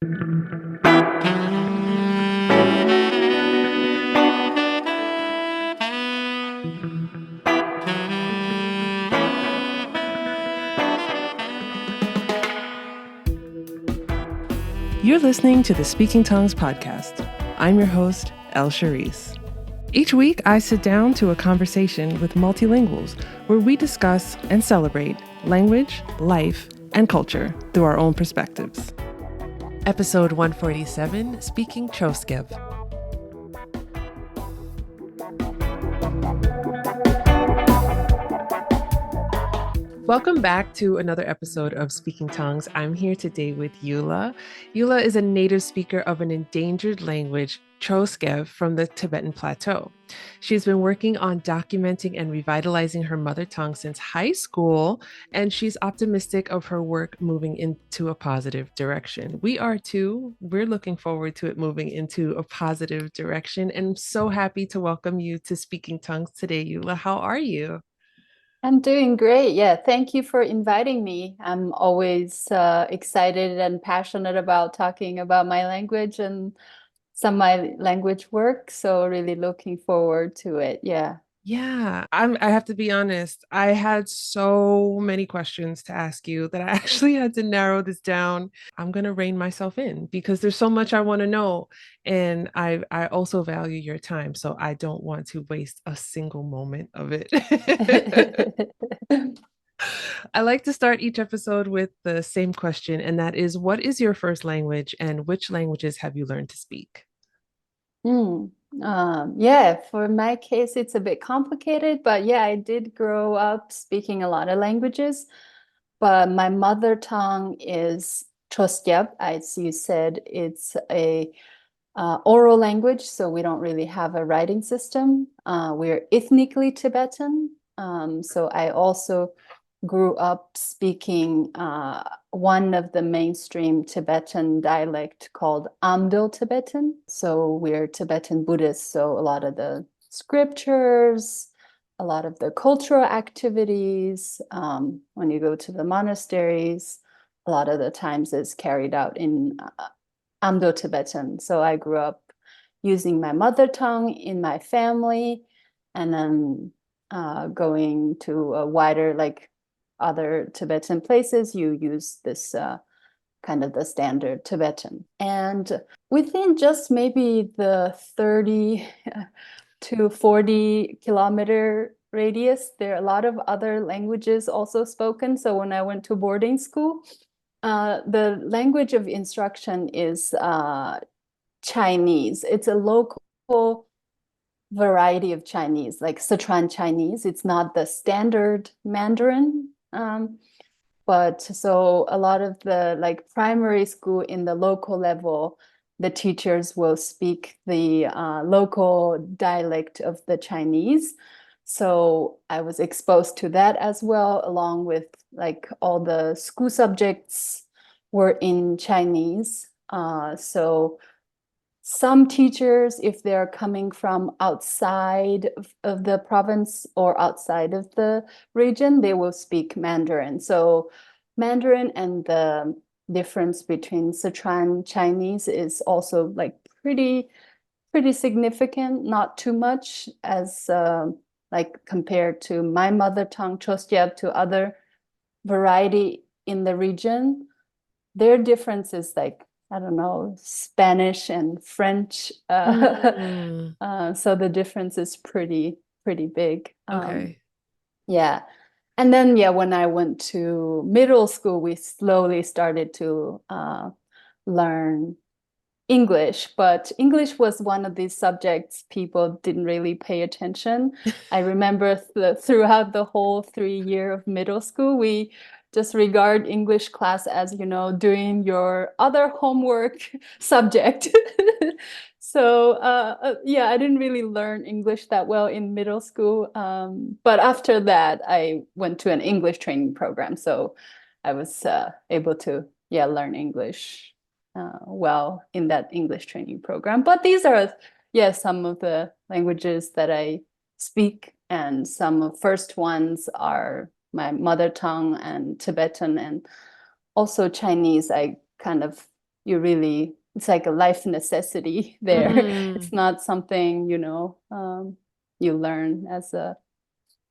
You're listening to the Speaking Tongues podcast. I'm your host, El Charisse. Each week, I sit down to a conversation with multilinguals where we discuss and celebrate language, life, and culture through our own perspectives. Episode 147, Speaking Khroskyabs. Welcome back to another episode of Speaking Tongues. I'm here today with Yulha. Yulha is a native speaker of an endangered language, Khroskyabs, from the Tibetan Plateau. She's been working on documenting and revitalizing her mother tongue since high school, and she's optimistic of her work moving into a positive direction. We are too. We're looking forward to it moving into a positive direction, and I'm so happy to welcome you to Speaking Tongues today, Yulha. How are you? I'm doing great. Yeah, thank you for inviting me. I'm always excited and passionate about talking about my language and some of my language work. So really looking forward to it. Yeah. Yeah, I have to be honest. I had so many questions to ask you that I actually had to narrow this down. I'm gonna rein myself in because there's so much I want to know, and I also value your time, so I don't want to waste a single moment of it. I like to start each episode with the same question, and that is, what is your first language, and which languages have you learned to speak? Mm. Yeah, for my case, it's a bit complicated, but yeah, I did grow up speaking a lot of languages, but my mother tongue is Khroskyab. As you said, it's a oral language, so we don't really have a writing system. We're ethnically Tibetan, so I also grew up speaking one of the mainstream Tibetan dialect called Amdo Tibetan. So we're Tibetan Buddhists, so a lot of the scriptures, a lot of the cultural activities, when you go to the monasteries, a lot of the times is carried out in Amdo Tibetan. So I grew up using my mother tongue in my family, and then going to a wider, like other Tibetan places, you use this kind of the standard Tibetan. And within just maybe the 30 to 40-kilometer radius, there are a lot of other languages also spoken. So when I went to boarding school, the language of instruction is Chinese. It's a local variety of Chinese, like Sichuan Chinese. It's not the standard Mandarin. But so a lot of the like primary school in the local level, the teachers will speak the local dialect of the Chinese. So I was exposed to that as well, along with like all the school subjects were in Chinese. So some teachers, if they're coming from outside of the province or outside of the region, they will speak Mandarin. So Mandarin and the difference between Sichuan Chinese is also like pretty significant, not too much as like compared to my mother tongue, Khroskyab, to other variety in the region. Their difference is like, I don't know, Spanish and French. Mm, So the difference is pretty big. okay. Yeah. And then, yeah, when I went to middle school, we slowly started to learn English, but English was one of these subjects people didn't really pay attention. I remember throughout the whole 3 year of middle school, we just regard English class as, doing your other homework subject. So yeah, I didn't really learn English that well in middle school. But after that, I went to an English training program. So I was able to, yeah, learn English well in that English training program. But these are, yeah, some of the languages that I speak, and some of first ones are my mother tongue and Tibetan, and also Chinese. I kind of you really, it's like a life necessity there. It's Mm. not something, you learn as a,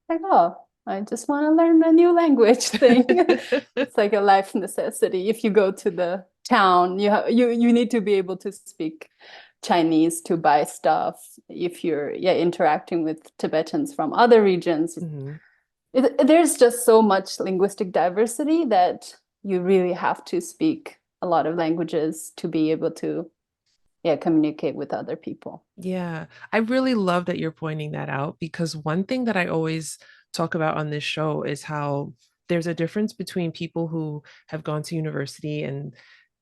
like, oh, I just want to learn a new language thing. It's like a life necessity. If you go to the town, you need to be able to speak Chinese to buy stuff. If you're interacting with Tibetans from other regions, Mhm. there's just so much linguistic diversity that you really have to speak a lot of languages to be able to communicate with other people. Yeah, I really love that you're pointing that out because one thing that I always talk about on this show is how there's a difference between people who have gone to university and,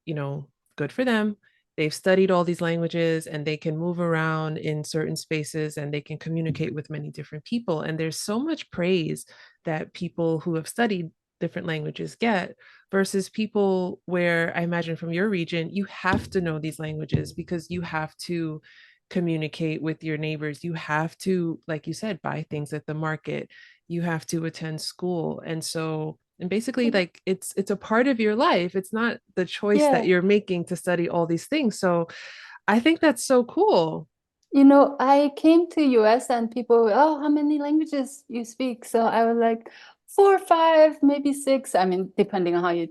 you know, good for them. They've studied all these languages and they can move around in certain spaces and they can communicate with many different people. And there's so much praise that people who have studied different languages get versus people where I imagine from your region, you have to know these languages because you have to communicate with your neighbors. You have to, like you said, buy things at the market. You have to attend school. And basically like it's a part of your life. It's not the choice that Yeah. you're making to study all these things. So I think that's so cool. I came to US and people, oh, how many languages you speak? So I was like, four or five, maybe six. I mean, depending on how you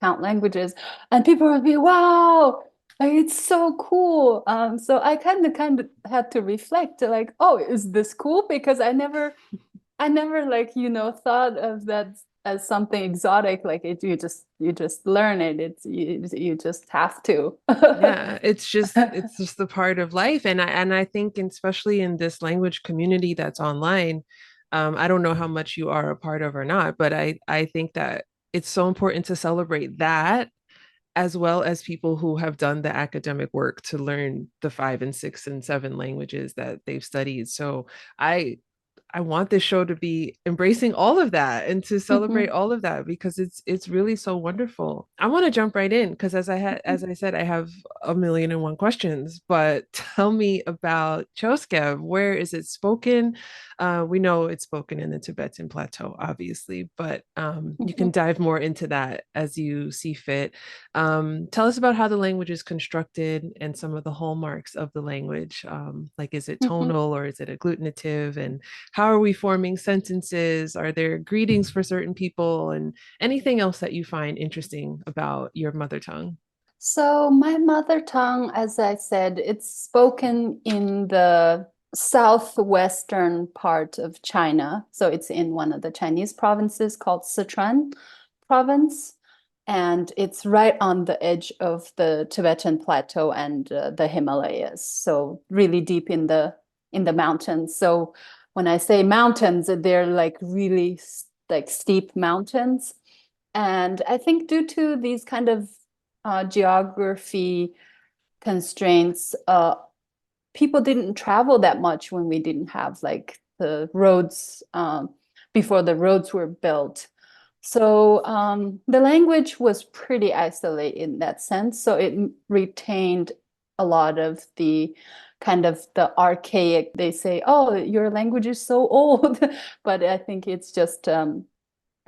count languages. And people would be, wow, like, it's so cool. So I kind of had to reflect, like, oh, is this cool? Because I never like, thought of that as something exotic. Like you just learn it. You just have to. Yeah, it's just the part of life. And I think especially in this language community that's online, I don't know how much you are a part of or not, but I think that it's so important to celebrate that as well as people who have done the academic work to learn the five and six and seven languages that they've studied. So I I want this show to be embracing all of that and to celebrate all of that because it's really so wonderful. I want to jump right in because as I said, I have a million and one questions, but tell me about Choskeb. Where is it spoken? We know it's spoken in the Tibetan Plateau, obviously, but you can dive more into that as you see fit. Tell us about how the language is constructed and some of the hallmarks of the language. Like, is it tonal or is it agglutinative? And how are we forming sentences? Are there greetings for certain people? And anything else that you find interesting about your mother tongue? So my mother tongue, as I said, it's spoken in the southwestern part of China. So it's in one of the Chinese provinces called Sichuan province. And it's right on the edge of the Tibetan Plateau and the Himalayas. So really deep in the mountains. So when I say mountains, they're like really like steep mountains. And I think due to these kind of geography constraints, people didn't travel that much when we didn't have like the roads before the roads were built. So the language was pretty isolated in that sense. So it retained a lot of the kind of the archaic, they say, oh, your language is so old. But I think it's just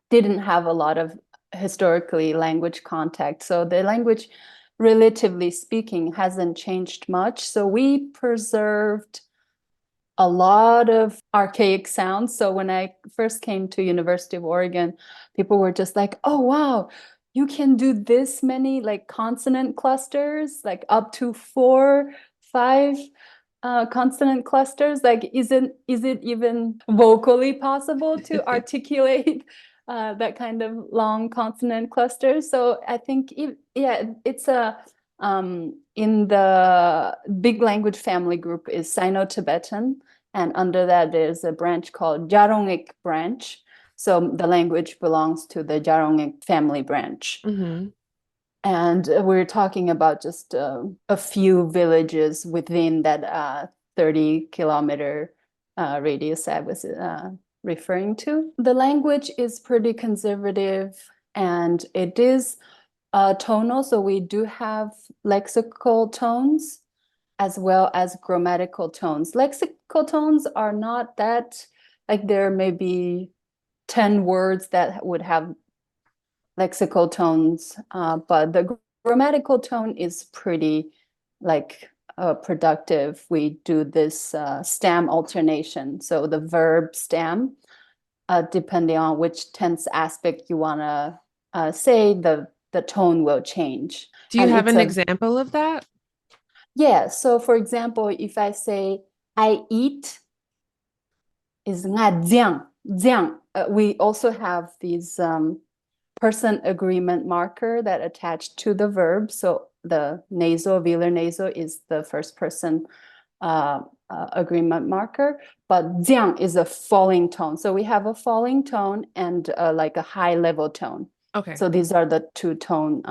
didn't have a lot of historically language contact. So the language, relatively speaking, hasn't changed much. So we preserved a lot of archaic sounds. So when I first came to University of Oregon, people were just like, "Oh wow, you can do this many like consonant clusters, like up to four, five consonant clusters. Like, is it even vocally possible to articulate that kind of long consonant clusters?" So I think, it's a in the big language family group is Sino-Tibetan, and under that there's a branch called Jarongik branch. So the language belongs to the Jarongik family branch. Mm-hmm. And we're talking about just a few villages within that 30-kilometer radius I was referring to. The language is pretty conservative and it is tonal. So we do have lexical tones as well as grammatical tones. Lexical tones are not that, like, there may be 10 words that would have lexical tones, but the Grammatical tone is pretty like productive. We do this stem alternation. So the verb stem, depending on which tense aspect you want to say, the tone will change. Do you And have it's an a example of that? yeah. So for example, if I say I eat is nga jiang, jiang. We also have these person agreement marker that attached to the verb. So the nasal, velar nasal is the first person agreement marker, but jiang is a falling tone. So we have a falling tone and like a high level tone. Okay. So these are the two tone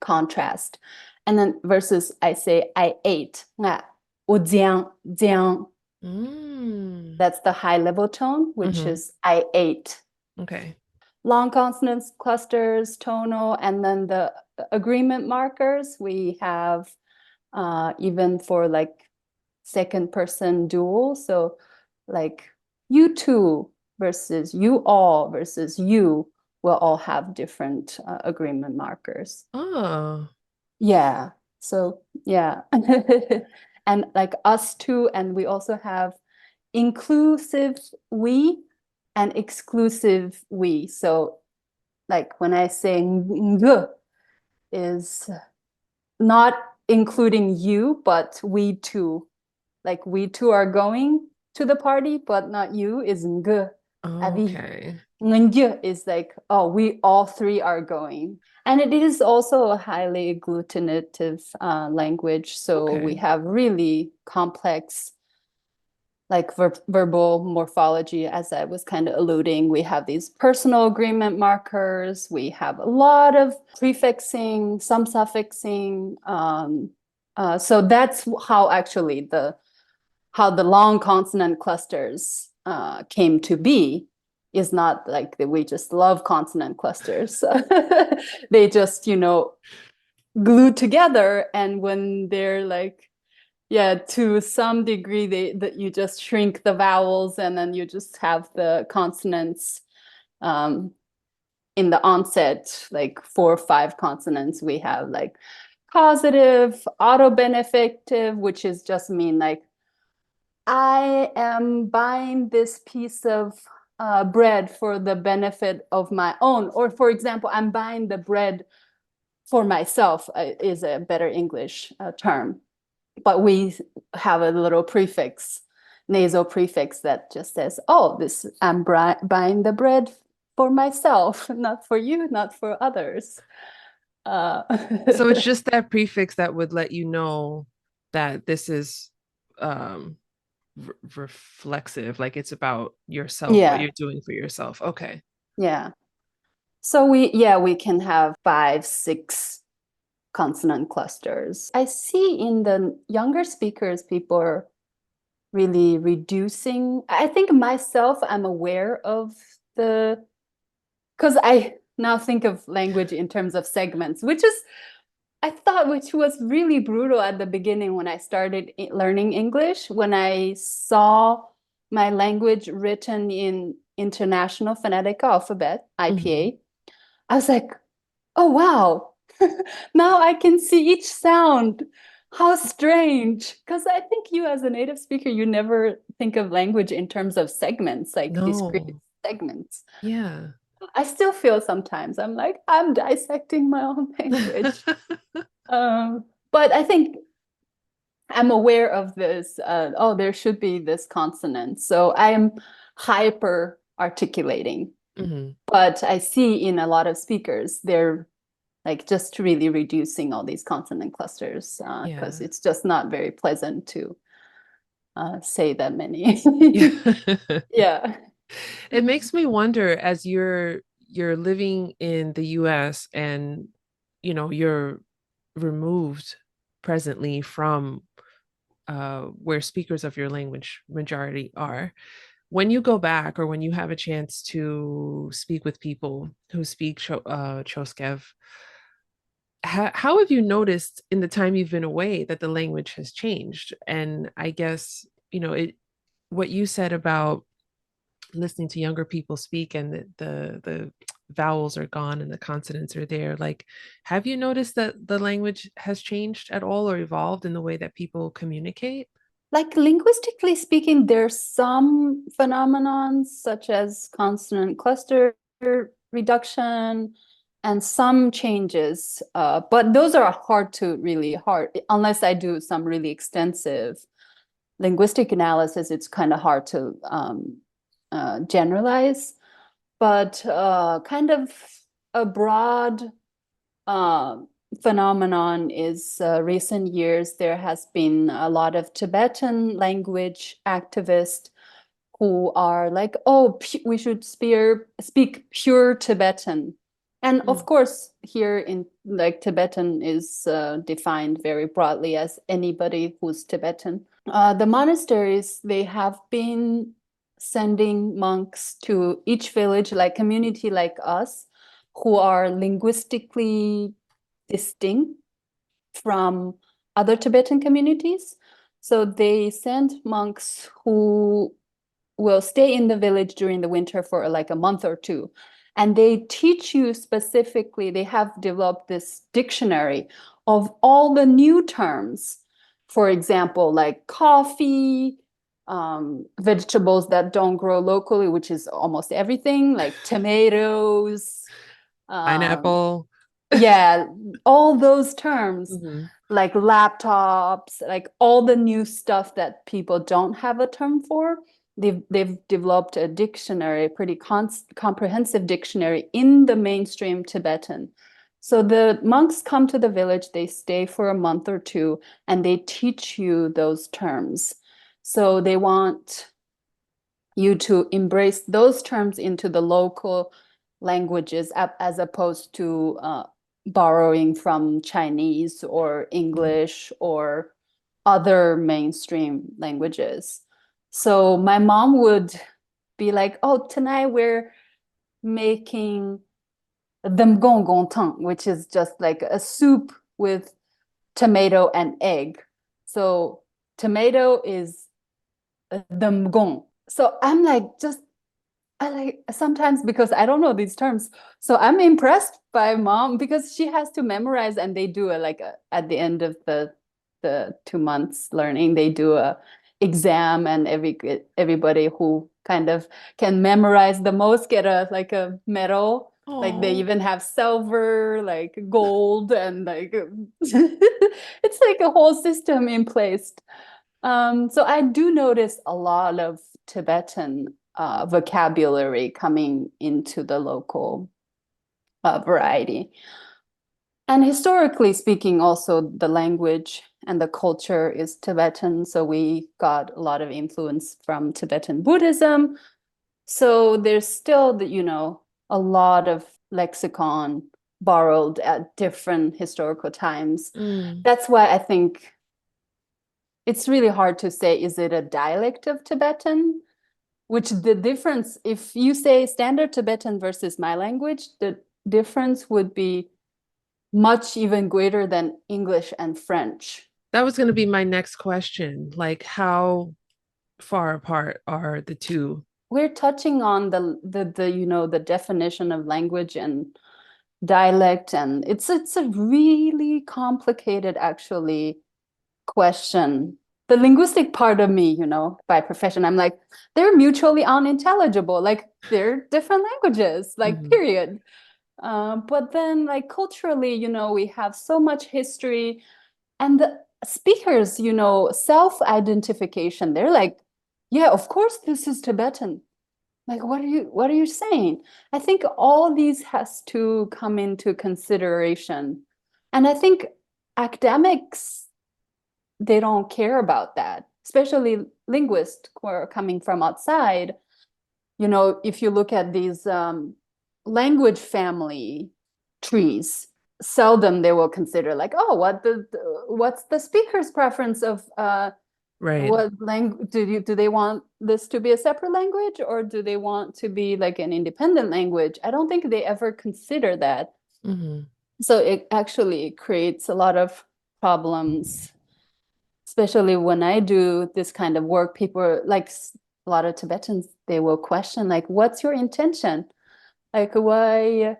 contrast. And then versus I say I ate, nga, 我将, jiang. Mm. That's the high level tone, which Hmm. is I ate. Okay. Long consonants, clusters, tonal, and then the agreement markers we have even for like second person dual. So like you two versus you all versus you will all have different agreement markers. Oh, Yeah. So yeah. And like us two, and we also have inclusive we and exclusive we. So like when I say ng is not including you, but we two. Like we two are going to the party, but not you is ng. Avi. okay. Ng is like, oh, we all three are going. And it is also a highly agglutinative language. So we Okay. have really complex like verbal morphology, as I was kind of alluding. We have these personal agreement markers. We have a lot of prefixing, some suffixing. So that's how actually the long consonant clusters came to be. Is not like that we just love consonant clusters. They just, glued together. And when they're like, yeah, to some degree, that you just shrink the vowels and then you just have the consonants um, in the onset, like 4 or 5 consonants. We have like causative, autobeneficative, which is just mean like I am buying this piece of bread for the benefit of my own. Or for example, I'm buying the bread for myself is a better English term. But we have a little prefix, nasal prefix that just says, oh, this I'm buying the bread for myself, not for you, not for others. Uh, So it's just that prefix that would let you know that this is um reflexive, like it's about yourself, what yeah, you're doing for yourself. Okay. yeah. So we can have 5, 6 consonant clusters. I see in the younger speakers, people are really reducing. I think myself, I'm aware of the, because I now think of language in terms of segments, I thought, which was really brutal at the beginning when I started learning English, when I saw my language written in International Phonetic Alphabet, Hmm. IPA. I was like, oh, wow. Now I can see each sound. How strange. Because I think you, as a native speaker, you never think of language in terms of segments, like discrete No. segments. Yeah. I still feel sometimes I'm like, I'm dissecting my own language. But I think I'm aware of this. Oh, there should be this consonant. So I'm hyper articulating. Hmm. But I see in a lot of speakers, they're like just really reducing all these consonant clusters because Yeah. it's just not very pleasant to say that many. Yeah. Yeah. It makes me wonder as you're living in the US and you're removed presently from where speakers of your language majority are. When you go back or when you have a chance to speak with people who speak Choskev, how have you noticed in the time you've been away that the language has changed? And I guess, what you said about listening to younger people speak and the vowels are gone and the consonants are there. Like, have you noticed that the language has changed at all or evolved in the way that people communicate? Like linguistically speaking, there's some phenomenons such as consonant cluster reduction and some changes, but those are hard to really hard unless I do some really extensive linguistic analysis. It's kind of hard to generalize, but kind of a broad uh, phenomenon is recent years there has been a lot of Tibetan language activists who are like, oh, we should speak pure Tibetan. And of Mm. course, here in like Tibetan is defined very broadly as anybody who's Tibetan. The monasteries, they have been sending monks to each village, like community like us, who are linguistically distinct from other Tibetan communities. So they send monks who will stay in the village during the winter for like a month or two. And they teach you specifically, they have developed this dictionary of all the new terms. For example, like coffee, vegetables that don't grow locally, which is almost everything, like tomatoes, um, Pineapple. yeah, all those terms, Hmm. like laptops, like all the new stuff that people don't have a term for. They've developed a dictionary, a pretty comprehensive dictionary in the mainstream Tibetan. So the monks come to the village, they stay for a month or two, and they teach you those terms. So they want you to embrace those terms into the local languages as opposed to borrowing from Chinese or English or other mainstream languages. So my mom would be like, oh, tonight we're making the gong tang, which is just like a soup with tomato and egg. So tomato is the gong. So I'm like, just I like sometimes because I don't know these terms. So I'm impressed by mom because she has to memorize and they do at the end of the 2 months learning, they do a exam and everybody who kind of can memorize the most get a like a medal. Like they Oh. even have silver, like gold, and like it's like a whole system in place. So I do notice a lot of Tibetan vocabulary coming into the local variety. And historically speaking, also the language and the culture is Tibetan. So we got a lot of influence from Tibetan Buddhism. So there's still a lot of lexicon borrowed at different historical times. Mm. That's why I think it's really hard to say, is it a dialect of Tibetan? Which the difference, if you say standard Tibetan versus my language, the difference would be much even greater than English and French. That was going to be my next question. Like, how far apart are the two? We're touching on the definition of language and dialect, and it's a really complicated actually question. The linguistic part of me, by profession, I'm like, they're mutually unintelligible. Like they're different languages, like Hmm. period. But then, like culturally, we have so much history, and the speakers, self-identification. They're like, yeah, of course, this is Tibetan. Like, what are you saying? I think all these has to come into consideration, and I think academics they don't care about that, especially linguists who are coming from outside. If you look at these language family trees, seldom they will consider like, oh, what's the speaker's preference of Right. what language do they want this to be a separate language or do they want to be like an independent language? I don't think they ever consider that. Hmm. So it actually creates a lot of problems, especially when I do this kind of work. People like a lot of Tibetans, they will question like, what's your intention? Like why?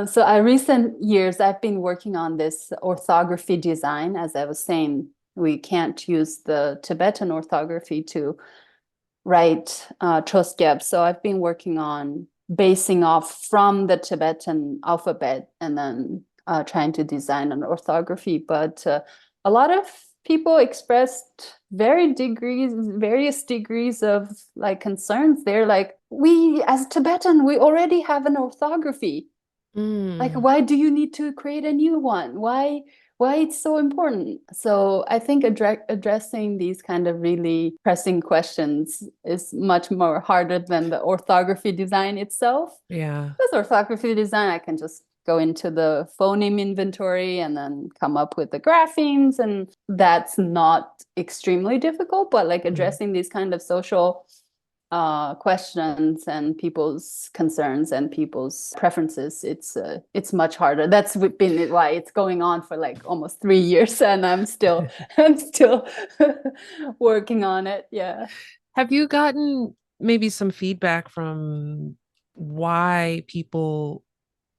So I recent years I've been working on this orthography design. As I was saying, we can't use the Tibetan orthography to write Khroskyabs. So I've been working on basing off from the Tibetan alphabet and then trying to design an orthography. But a lot of people expressed various degrees of like concerns. They're like, we as Tibetan, we already have an orthography. Like, Mm, why do you need to create a new one? Why it's so important? So I think addressing these kind of really pressing questions is much more harder than the orthography design itself. yeah. Because orthography design, I can just go into the phoneme inventory and then come up with the graphemes, and that's not extremely difficult. But like Mm, addressing these kind of social questions and people's concerns and people's preferences, it's much harder. That's been why it's going on for like almost 3 years, and I'm still working on it. Yeah. have you gotten maybe some feedback from why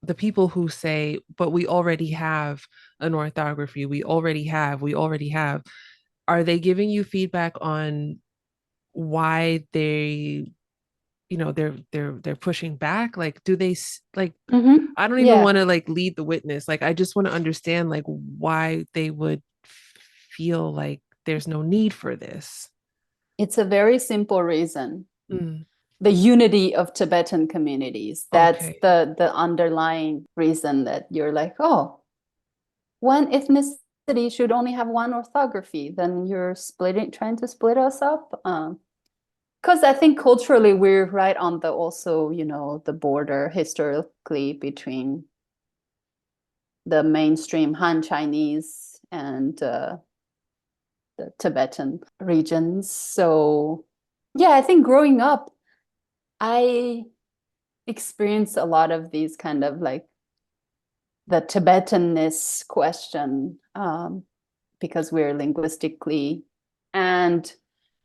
the people who say, but we already have an orthography, we already have, are they giving you feedback on why they're pushing back? Like, do they like, I don't even Yeah, want to like lead the witness. Like, I just want to understand like why they would feel like there's no need for this. it's a very simple reason. Mm, The unity of Tibetan communities. That's okay. the underlying reason that you're like, oh, one ethnicity should only have one orthography, then you're trying to split us up. Because I think culturally we're right on the also, the border historically between the mainstream Han Chinese and the Tibetan regions. So yeah, I think growing up, I experienced a lot of these kind of like the Tibetan-ness question, because we're linguistically and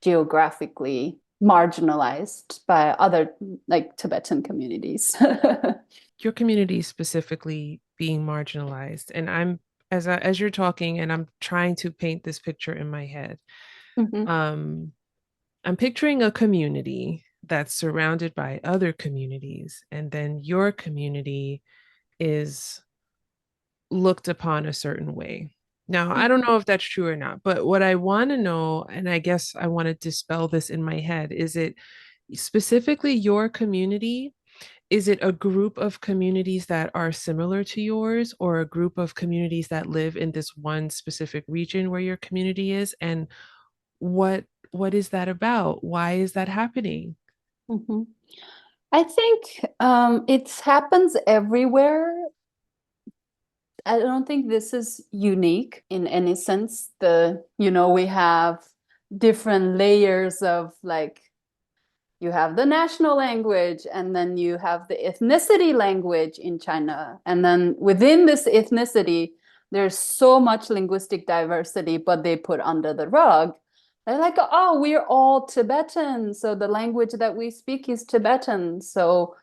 geographically marginalized by other like Tibetan communities. Your community specifically being marginalized, and as you're talking and I'm trying to paint this picture in my head, Mhm. um I'm picturing a community that's surrounded by other communities, and then your community is looked upon a certain way. Now, I don't Mhm. know if that's true or not, but what I want to know, and I guess I want to dispel this in my head, is it specifically your community? Is it a group of communities that are similar to yours, or a group of communities that live in this one specific region where your community is? And what what is that about? Why is that happening? Mhm. I think it happens everywhere. I don't think this is unique in any sense. We have different layers of like you have the national language and then you have the ethnicity language in China. And then within this ethnicity, there's so much linguistic diversity, but they put under the rug. They're like, oh, we're all Tibetan. So the language that we speak is Tibetan. So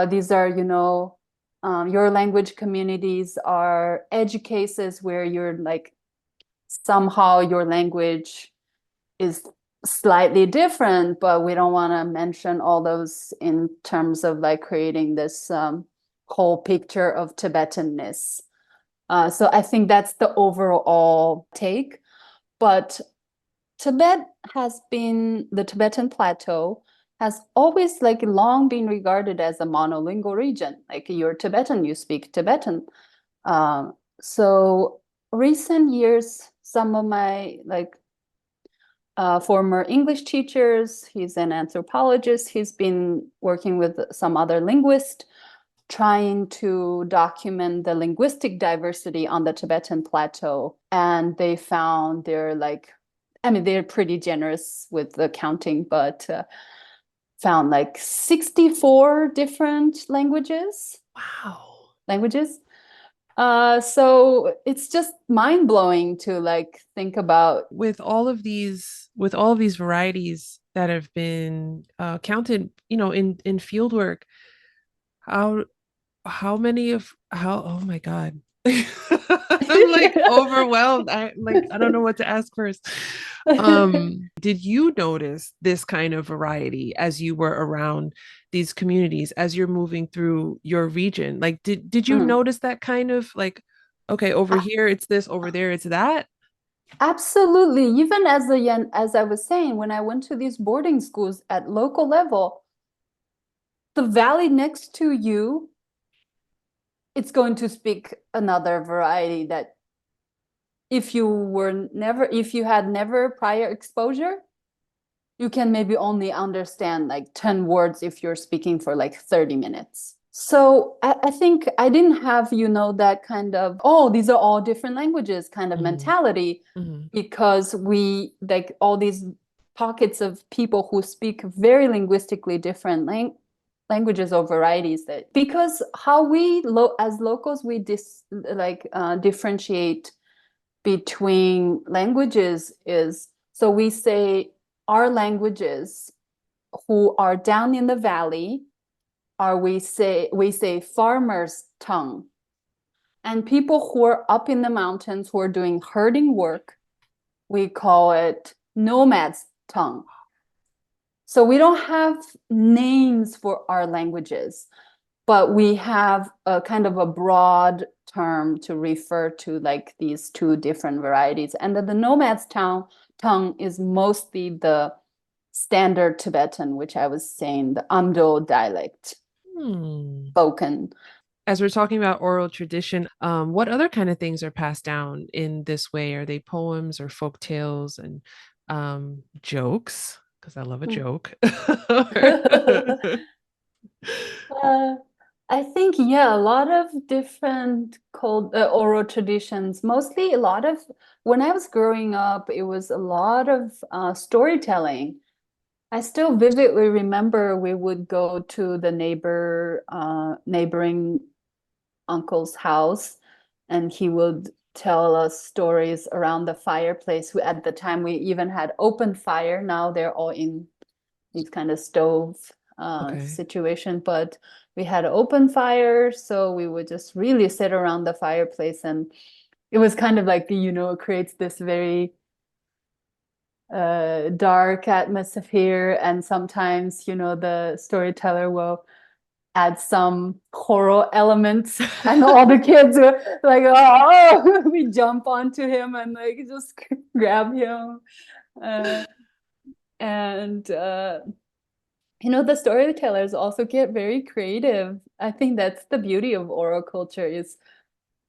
these are, your language communities are edge cases where you're like somehow your language is slightly different, but we don't want to mention all those in terms of like creating this whole picture of Tibetan-ness. So I think that's the overall take. But the Tibetan Plateau has always like long been regarded as a monolingual region. Like you're Tibetan, you speak Tibetan. So recent years, some of my like former English teachers, he's an anthropologist, he's been working with some other linguists, trying to document the linguistic diversity on the Tibetan Plateau. And they found they're pretty generous with the counting, but found like 64 different Wow. languages. So it's just mind blowing to like think about. With all of these varieties that have been counted, in field work, How oh my God. I'm like overwhelmed. I don't know what to ask first. Did you notice this kind of variety as you were around these communities as you're moving through your region? Like did you Mm. notice that kind of like, okay, over A- here it's this, over there it's that? Absolutely. Even as a young, as I was saying, when I went to these boarding schools at local level, the valley next to you, it's going to speak another variety that if you had never prior exposure, you can maybe only understand like 10 words if you're speaking for like 30 minutes. So I think I didn't have, that kind of, oh, these are all different languages kind of Mhm, mentality, mhm, because we like all these pockets of people who speak very linguistically different languages or varieties, that because how as locals we differentiate between languages is, so we say our languages who are down in the valley are, we say farmers tongue, and people who are up in the mountains who are doing herding work, we call it nomads tongue. So we don't have names for our languages, but we have a kind of a broad term to refer to like these two different varieties. And the nomads tongue is mostly the standard Tibetan, which I was saying, the Amdo dialect hmm. spoken. As we're talking about oral tradition, what other kind of things are passed down in this way? Are they poems or folk tales and jokes? Because I love a joke. Uh, I think, yeah, a lot of different cold oral traditions. Mostly a lot of, when I was growing up, it was a lot of storytelling. I still vividly remember we would go to the neighboring uncle's house, and he would tell us stories around the fireplace. At the time, we even had open fire. Now they're all in these kind of stove Okay. situation, but we had open fire, so we would just really sit around the fireplace, and it was kind of like, it creates this very dark atmosphere, and sometimes, the storyteller will add some horror elements, and all the kids were like, oh, we jump onto him and like just grab him. Uh, and the storytellers also get very creative. I think that's the beauty of oral culture, is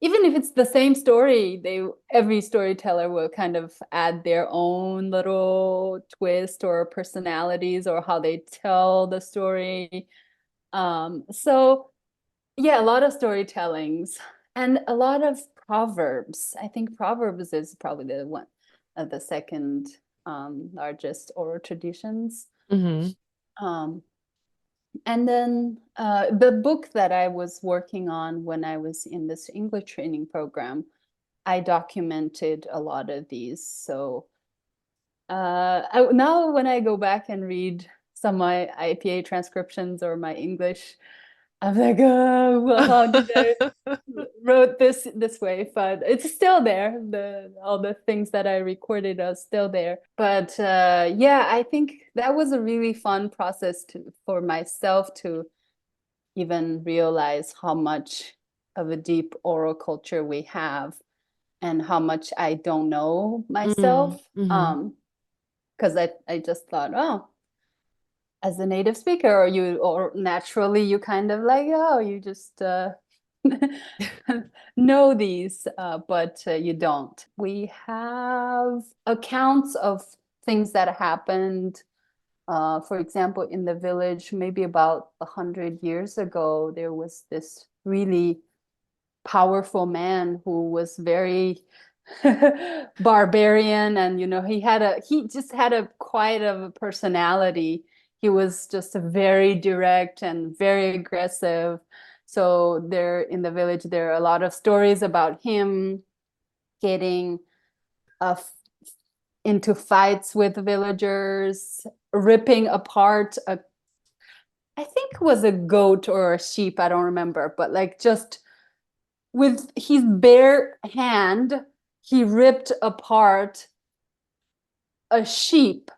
even if it's the same story, every storyteller will kind of add their own little twist or personalities or how they tell the story. So yeah, a lot of storytellings and a lot of proverbs. I think proverbs is probably the one of the second largest oral traditions. Hmm. Um, and then the book that I was working on when I was in this English training program, I documented a lot of these. So now when I go back and read some of my IPA transcriptions or my English, I'm like, oh, well, how did I wrote this way? But it's still there. All the things that I recorded are still there. But yeah, I think that was a really fun process for myself to even realize how much of a deep oral culture we have and how much I don't know myself. Mm-hmm. Because I just thought, oh, as a native speaker, or naturally you kind of like, oh, you just know these, but you don't. We have accounts of things that happened. For example, in the village, maybe about 100 years ago, there was this really powerful man who was very barbarian, and he just had a quite of a personality. He was just very direct and very aggressive. So there in the village, there are a lot of stories about him getting uh, into fights with villagers, ripping apart I think it was a goat or a sheep, I don't remember, but like just with his bare hand, he ripped apart a sheep.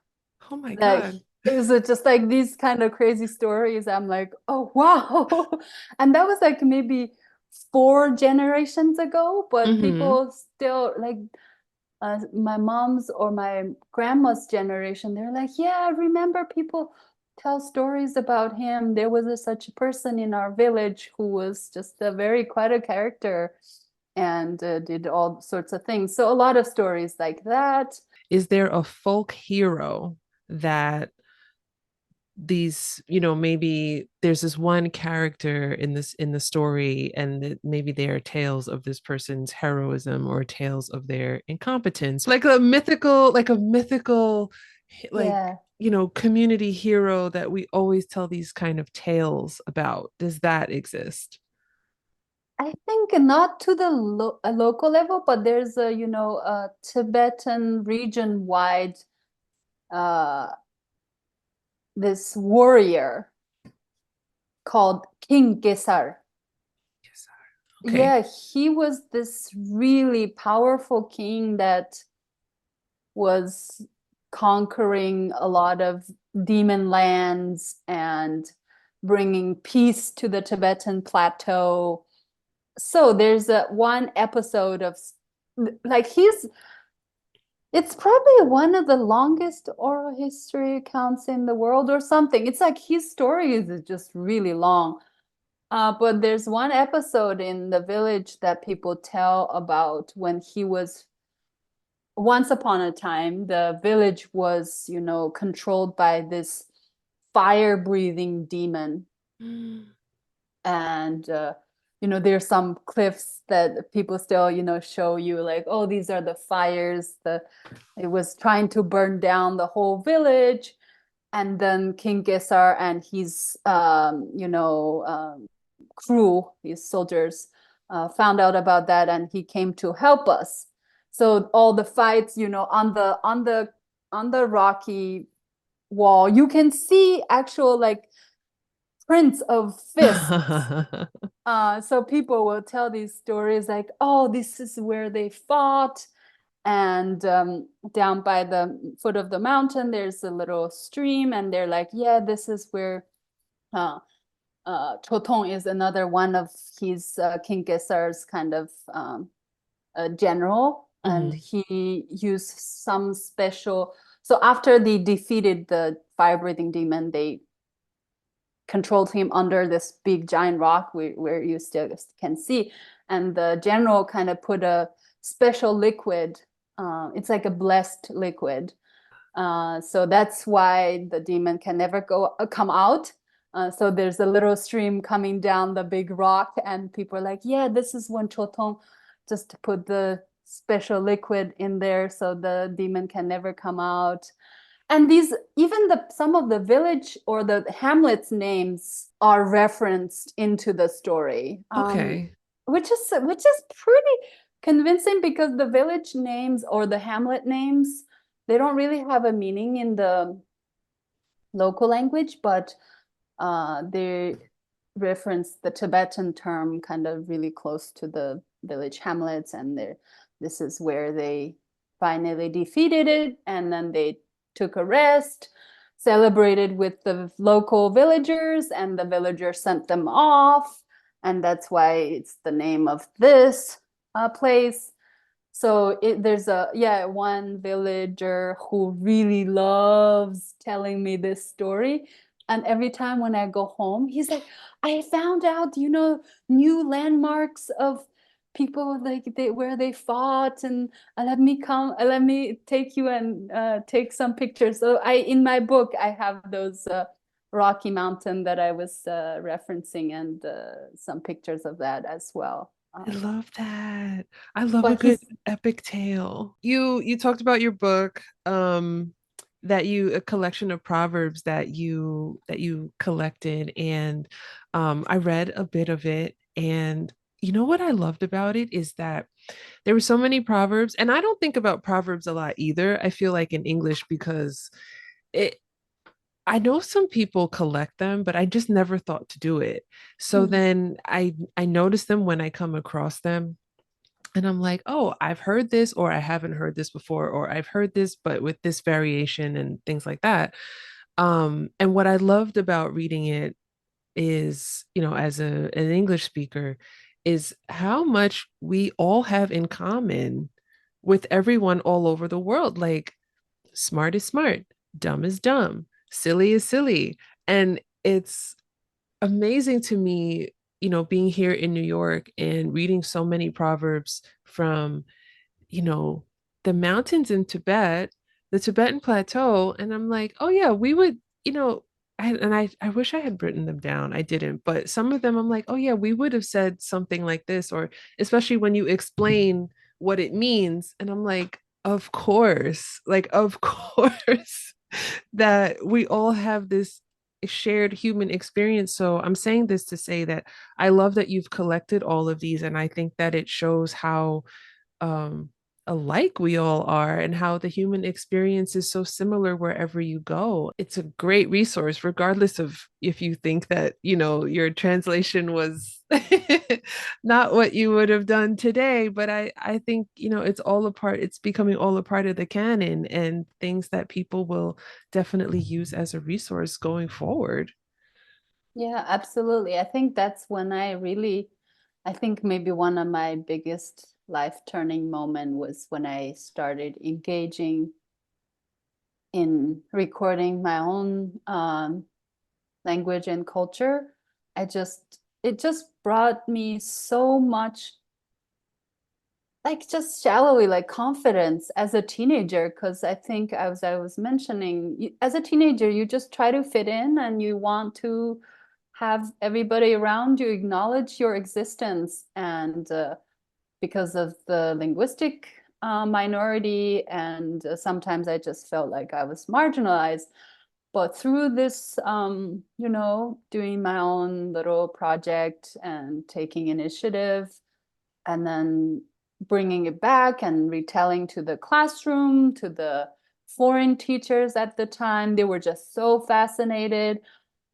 Oh my Like God. it was just like these kind of crazy stories. I'm like, oh wow. And that was like maybe 4 generations ago, but Hmm. people still like my mom's or my grandma's generation, they're like, yeah, I remember people tell stories about him. There was such a person in our village who was just a very quite a character and did all sorts of things. So a lot of stories like that. Is there a folk hero that these, maybe there's this one character in the story, and maybe they are tales of this person's heroism or tales of their incompetence, like a mythical, like, Yeah. community hero that we always tell these kind of tales about. Does that exist? I think not to the local level, but there's a Tibetan region-wide uh, this warrior called King Gesar. Yes. Okay. Yeah, he was this really powerful king that was conquering a lot of demon lands and bringing peace to the Tibetan Plateau. So there's a one episode of like it's probably one of the longest oral history accounts in the world or something. It's like his story is just really long. But there's one episode in the village that people tell about when he was once upon a time, the village was, controlled by this fire-breathing demon. Mm. And there's some cliffs that people still, show you like, oh, these are the fires. It was trying to burn down the whole village. And then King Gesar and his crew, his soldiers, found out about that, and he came to help us. So all the fights, on the rocky wall, you can see actual like prints of fists. So people will tell these stories like, oh, this is where they fought. And down by the foot of the mountain, there's a little stream, and they're like, yeah, this is where uh, Chotong is another one of his King Gesar's kind of general, and Mhm. he used some special. So after they defeated the fire-breathing demon, they controlled him under this big giant rock where you still can see, and the general kind of put a special liquid. It's like a blessed liquid, so that's why the demon can never come out. So there's a little stream coming down the big rock, and people are like, yeah, this is when Chotong just put the special liquid in there so the demon can never come out. And these, even the some of the village or the hamlet's names are referenced into the story, Okay. which is pretty convincing because the village names or the hamlet names, they don't really have a meaning in the local language, but they reference the Tibetan term kind of really close to the village hamlets, and this is where they finally defeated it, and then they took a rest, celebrated with the local villagers, and the villagers sent them off, and that's why it's the name of this place. So there's one villager who really loves telling me this story. And every time when I go home, he's like, I found out, new landmarks of people like where they fought, and let me take you and take some pictures. So in my book, I have those Rocky Mountain that I was referencing, and some pictures of that as well. I love that. I love a But good he's epic tale. You talked about your book, that you a collection of proverbs that you collected, and I read a bit of it, and you know what I loved about it is that there were so many proverbs, and I don't think about proverbs a lot either. I feel like in English because it I know some people collect them, but I just never thought to do it. So Mm. then I notice them when I come across them. And I'm like, oh, I've heard this, or I haven't heard this before, or I've heard this, but with this variation and things like that. And what I loved about reading it is, as an English speaker, is how much we all have in common with everyone all over the world. Like, smart is smart, dumb is dumb, silly is silly. And it's amazing to me, being here in New York and reading so many proverbs from, you know, the mountains in Tibet, the Tibetan Plateau. And I'm like, oh, yeah, we would, you know, I wish I had written them down. I didn't, but some of them I'm like, oh, yeah, we would have said something like this, or especially when you explain what it means. And I'm like, of course, that we all have this shared human experience. So I'm saying this to say that I love that you've collected all of these, and I think that it shows how um alike we all are and how the human experience is so similar wherever you go. It's a great resource, regardless of if you think that, your translation was not what you would have done today. But I think, it's becoming all a part of the canon and things that people will definitely use as a resource going forward. Yeah, absolutely. I think that's when I think maybe one of my biggest life turning moment was when I started engaging in recording my own language and culture. It just brought me so much, like just shallowly, like confidence as a teenager. Because I think, as I was mentioning, as a teenager, you just try to fit in and you want to have everybody around you acknowledge your existence. And because of the linguistic minority, and sometimes I just felt like I was marginalized. But through this, doing my own little project and taking initiative, and then bringing it back and retelling to the classroom, to the foreign teachers at the time, they were just so fascinated.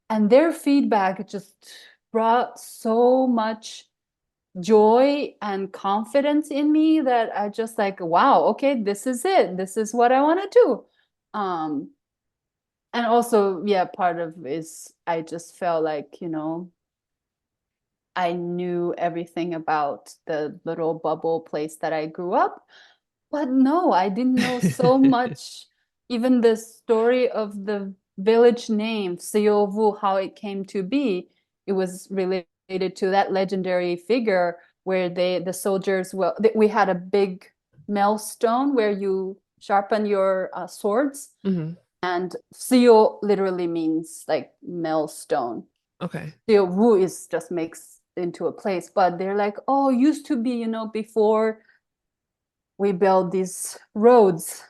And their feedback just brought so much joy and confidence in me that I just like, wow, okay, this is it. This is what I want to do. Um, and also, yeah, part of is I just felt like, I knew everything about the little bubble place that I grew up. But no, I didn't know so much. Even the story of the village name, Siovu, how it came to be, it was related to that legendary figure where the soldiers, well, we had a big millstone where you sharpen your swords, Mhm. and Sio literally means like millstone. Okay. Siovu is just makes into a place, but they're like, oh, used to be, before we built these roads,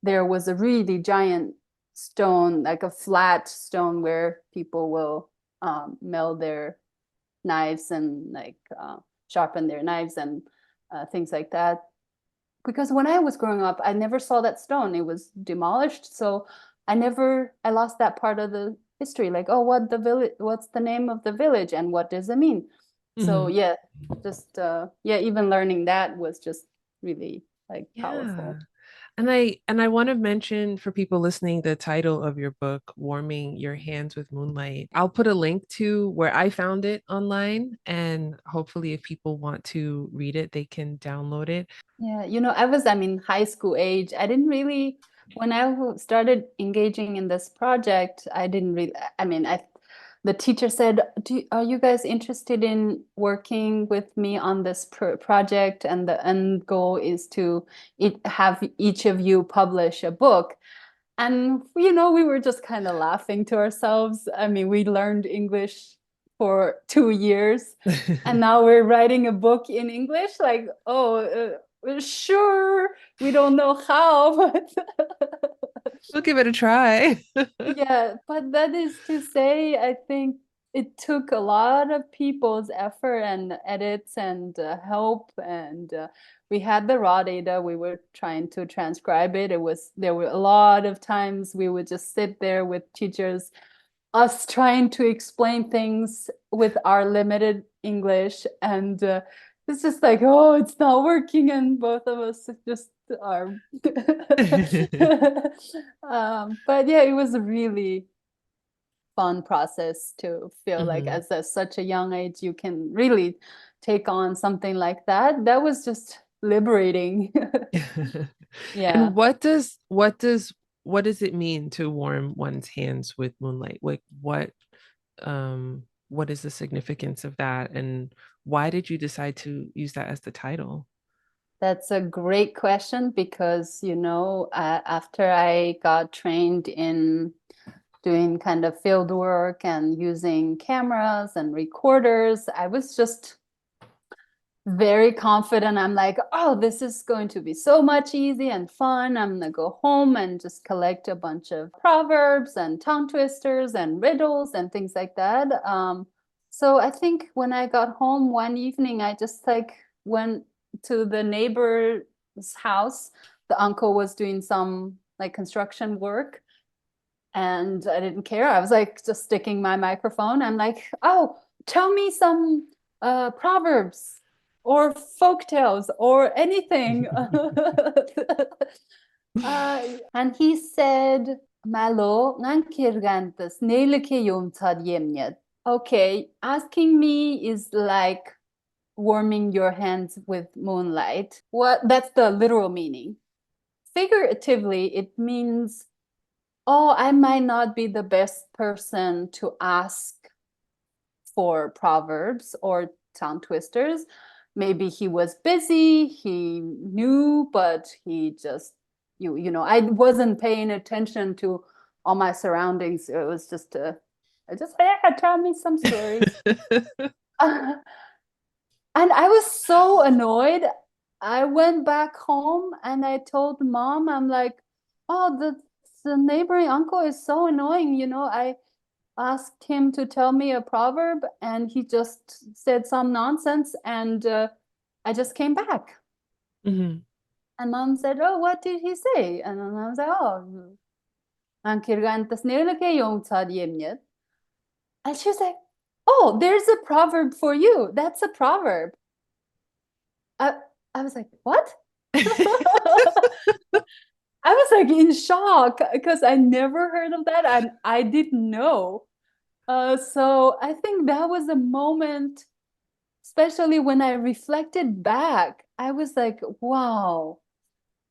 there was a really giant stone, like a flat stone where people will mill their knives and like sharpen their knives and things like that. Because when I was growing up, I never saw that stone. It was demolished. So I lost that part of the history. Like, oh, what's the name of the village and what does it mean? So Mhm. yeah, just yeah, even learning that was just really like Yeah. powerful. And I want to mention for people listening the title of your book, Warming Your Hands with Moonlight. I'll put a link to where I found it online, and hopefully if people want to read it, they can download it. Yeah, I'm in high school age. I didn't really, when started engaging in this project, I didn't really, the teacher said, are you guys interested in working with me on this project? And the end goal is to have each of you publish a book. And, we were just kind of laughing to ourselves. I mean, we learned English for 2 years, and now we're writing a book in English. Like, oh, sure, we don't know how, but We'll give it a try. yeah, but that is to say, I think. it took a lot of people's effort and edits and help, and we had the raw data. We were trying to transcribe it. There were a lot of times we would just sit there with teachers, us trying to explain things with our limited English, and it's just like, oh, it's not working, and both of us just are. But yeah, it was a really fun process to feel like Mhm. as such a young age you can really take on something like that. That was just liberating. Yeah. And what does it mean to warm one's hands with moonlight? Like what is the significance of that, and why did you decide to use that as the title? That's a great question because, after I got trained in doing kind of field work and using cameras and recorders, I was just very confident. I'm like, oh, this is going to be so much easy and fun. I'm gonna go home and just collect a bunch of proverbs and tongue twisters and riddles and things like that. So I think when I got home one evening, I just like went to the neighbor's house. The uncle was doing some like construction work, and I didn't care. I was like just sticking my microphone. I'm like, oh, tell me some proverbs or folk tales or anything. And he said, Malo ngan kirgantas nelike yom tad yemnyat. Okay, asking me is like warming your hands with moonlight. What? That's the literal meaning. Figuratively, it means, oh, I might not be the best person to ask for proverbs or tongue twisters. Maybe he was busy, he knew, but he just, I wasn't paying attention to all my surroundings. It was just, I just, yeah, tell me some stories. And I was so annoyed. I went back home and I told mom, I'm like, oh, the neighboring uncle is so annoying. I asked him to tell me a proverb and he just said some nonsense, and I just came back. Mhm. And mom said, oh, what did he say? And then I was like, oh, "Ang kirgantas nilake yung tsad yemnyet." And she was like, oh, there's a proverb for you. That's a proverb. I, I was like, what? I was like in shock because I never heard of that and I didn't know. So I think that was a moment, especially when I reflected back. I was like, wow,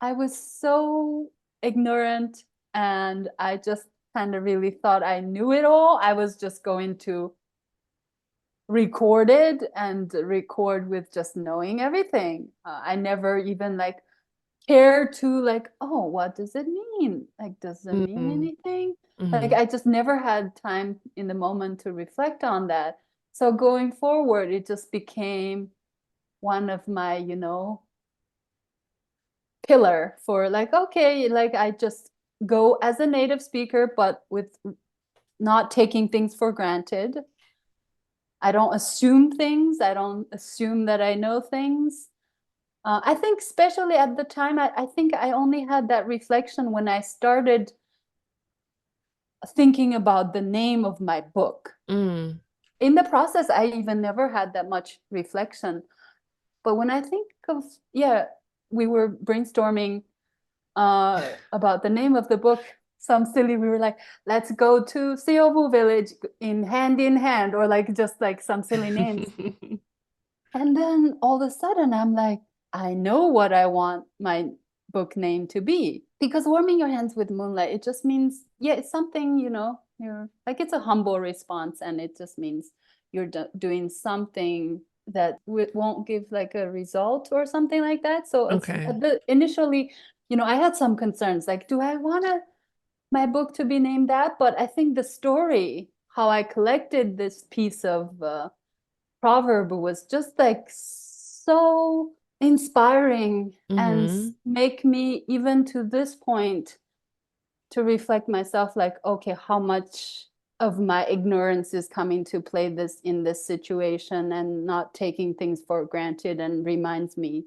I was so ignorant and I just kind of really thought I knew it all. I was just going to record it and record with just knowing everything. I never even like care to like, oh, what does it mean? Like, does it mean Mhm. anything? Like, Mhm. I just never had time in the moment to reflect on that. So going forward, it just became one of my, pillar for like, okay, like I just go as a native speaker, but with not taking things for granted. I don't assume things. I don't assume that I know things. I think, especially at the time, I think I only had that reflection when I started thinking about the name of my book. Mm. In the process, I even never had that much reflection. But when I think of, yeah, we were brainstorming about the name of the book, some silly, we were like, let's go to Seobu village in hand, or like just like some silly names. And then all of a sudden, I'm like, I know what I want my book name to be. Because warming your hands with moonlight, it just means, yeah, it's something, you're like, it's a humble response. And it just means you're doing something that won't give like a result or something like that. So it's Okay. initially, I had some concerns like, do I want my book to be named that? But I think the story, how I collected this piece of proverb was just like so inspiring and Mhm. make me even to this point to reflect myself like, okay, how much of my ignorance is coming to play this in this situation and not taking things for granted, and reminds me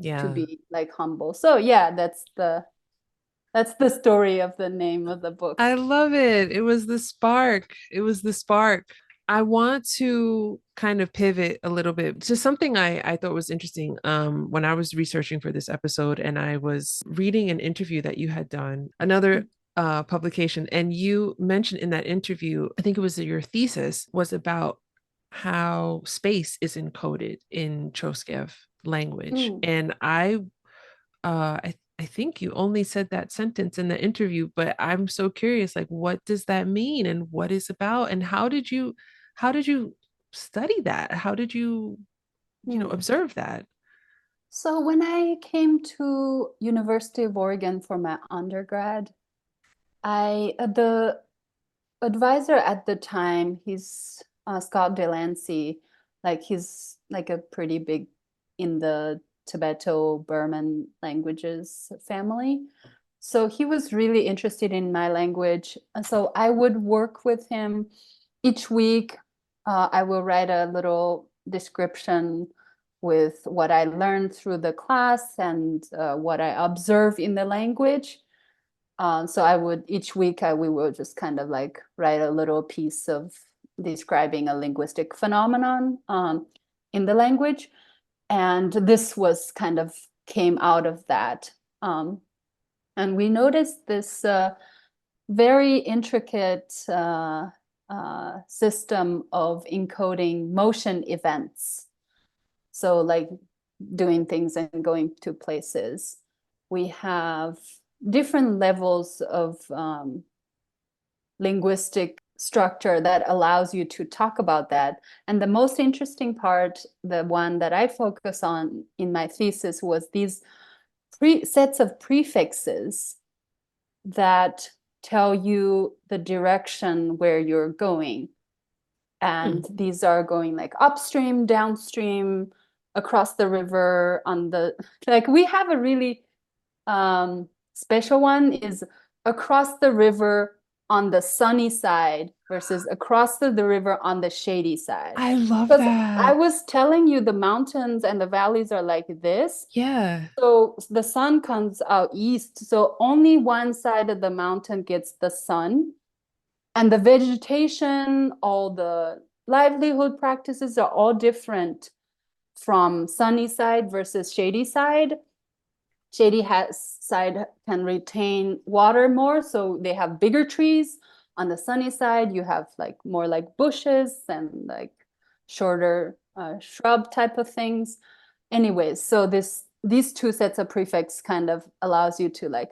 to Yeah. be like humble. So yeah, that's the story of the name of the book. I love it. It was the spark. It was the spark. I want to kind of pivot a little bit to something I thought was interesting when I was researching for this episode and I was reading an interview that you had done, another publication, and you mentioned in that interview, I think it was your thesis was about how space is encoded in Khroskyab language. Mm, And I think you only said that sentence in the interview, but I'm so curious, like, what does that mean and what is about and how did you study that? How did you, mm. observe that? So when I came to University of Oregon for my undergrad, I the advisor at the time, he's Scott Delancey, like he's like a pretty big in the Tibeto-Burman languages family. So he was really interested in my language. So I would work with him each week. I will write a little description with what I learned through the class and what I observe in the language. So I would each week we will just kind of like write a little piece of describing a linguistic phenomenon in the language, and this was kind of came out of that. And we noticed this very intricate system of encoding motion events. So like doing things and going to places. We have different levels of linguistic structure that allows you to talk about that. And the most interesting part, the one that I focus on in my thesis, was these sets of prefixes that tell you the direction where you're going. Hmm. And these are going like upstream, downstream, across the river, on the, like we have a really special one is across the river on the sunny side versus across the river on the shady side. I love Because I that. was telling you the mountains and the valleys are like this. Yeah. So the sun comes out east. So only one side of the mountain gets the sun. And the vegetation, all the livelihood practices are all different from sunny side versus shady side. Side can retain water more, so they have bigger trees. On the sunny side, you have like more like bushes and like shorter shrub type of things. Anyways, so these two sets of prefix kind of allows you to like,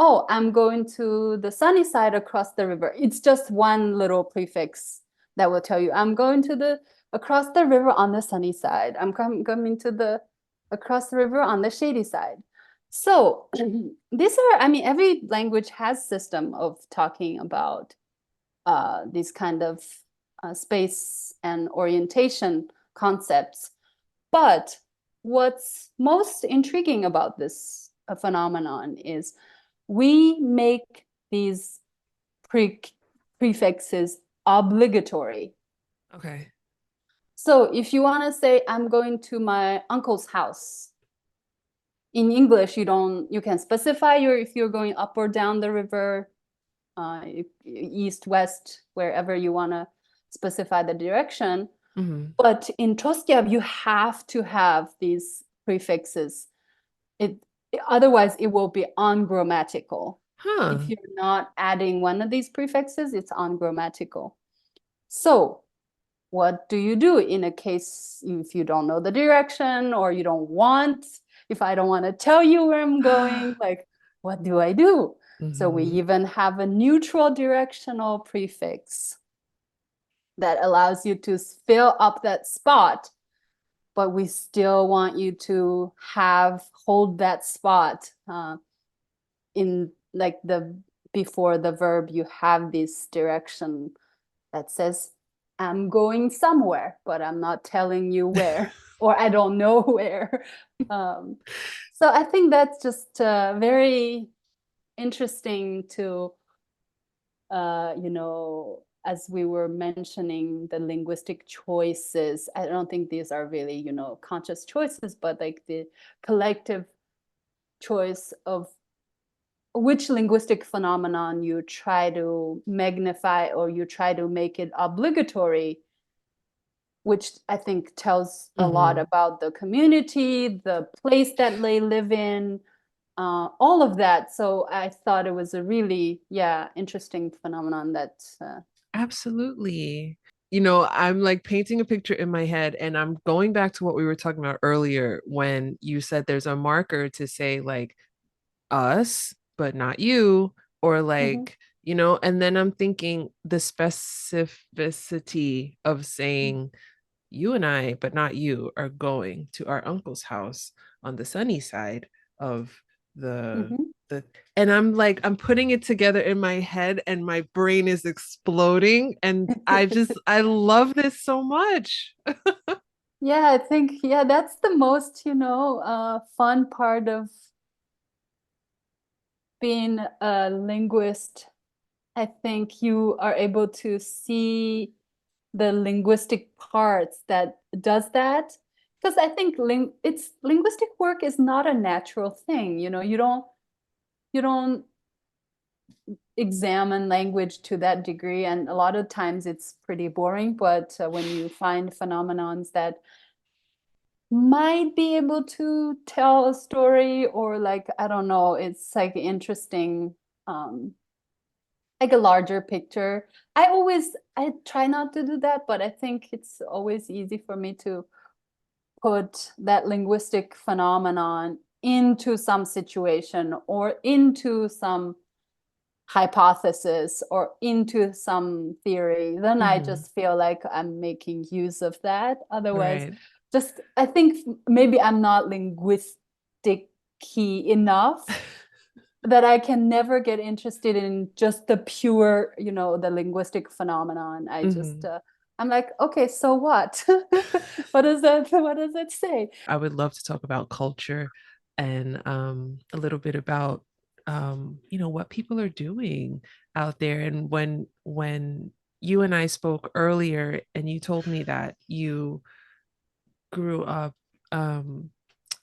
oh, I'm going to the sunny side across the river. It's just one little prefix that will tell you I'm going to the across the river on the sunny side. I'm coming to the across the river on the shady side. So these are, I mean, every language has system of talking about these kind of space and orientation concepts. But what's most intriguing about this phenomenon is we make these prefixes obligatory. Okay. So if you want to say, I'm going to my uncle's house, in English, you can specify if you're going up or down the river, east, west, wherever you want to specify the direction. Hmm. But in Khroskyab, you have to have these prefixes. It Otherwise it will be ungrammatical. If Huh. you're not adding one of these prefixes, it's ungrammatical. So what do you do in a case if you don't know the direction, or you don't want, if I don't want to tell you where I'm going, like what do I do? So we Hmm. even have a neutral directional prefix that allows you to fill up that spot, but we still want you to hold that spot in like the before the verb. You have this direction that says, I'm going somewhere, but I'm not telling you where, or I don't know where. Um, so I think that's just very interesting to, as we were mentioning the linguistic choices, I don't think these are really, conscious choices, but like the collective choice of which linguistic phenomenon you try to magnify or you try to make it obligatory, which I think tells a lot Mm-hmm. about the community, the place that they live in, all of that. So I thought it was a really, yeah, interesting phenomenon that. Absolutely. I'm like painting a picture in my head, and I'm going back to what we were talking about earlier when you said there's a marker to say like us, but not you, or Mhm, like, and then I'm thinking the specificity of saying you and I, but not you, are going to our uncle's house on the sunny side of the mhm. the and I'm like I'm putting it together in my head and my brain is exploding and I love this so much. Yeah, I think, yeah, that's the most, fun part of being a linguist. I think you are able to see the linguistic parts that does that. Because I think linguistic work is not a natural thing. You don't examine language to that degree, and a lot of times it's pretty boring. But when you find phenomenons that might be able to tell a story, or like, I don't know, it's like interesting, um like a larger picture. I try not to do that, but I think it's always easy for me to put that linguistic phenomenon into some situation or into some hypothesis or into some theory. Then I Hmm. just feel like I'm making use of that. Otherwise, Right. just I think maybe I'm not linguistic key enough that I can never get interested in just the pure, the linguistic phenomenon. Hmm. I'm like, okay, so what? What does that say? I would love to talk about culture and a little bit about what people are doing out there. And when you and I spoke earlier, and you told me that you grew up um,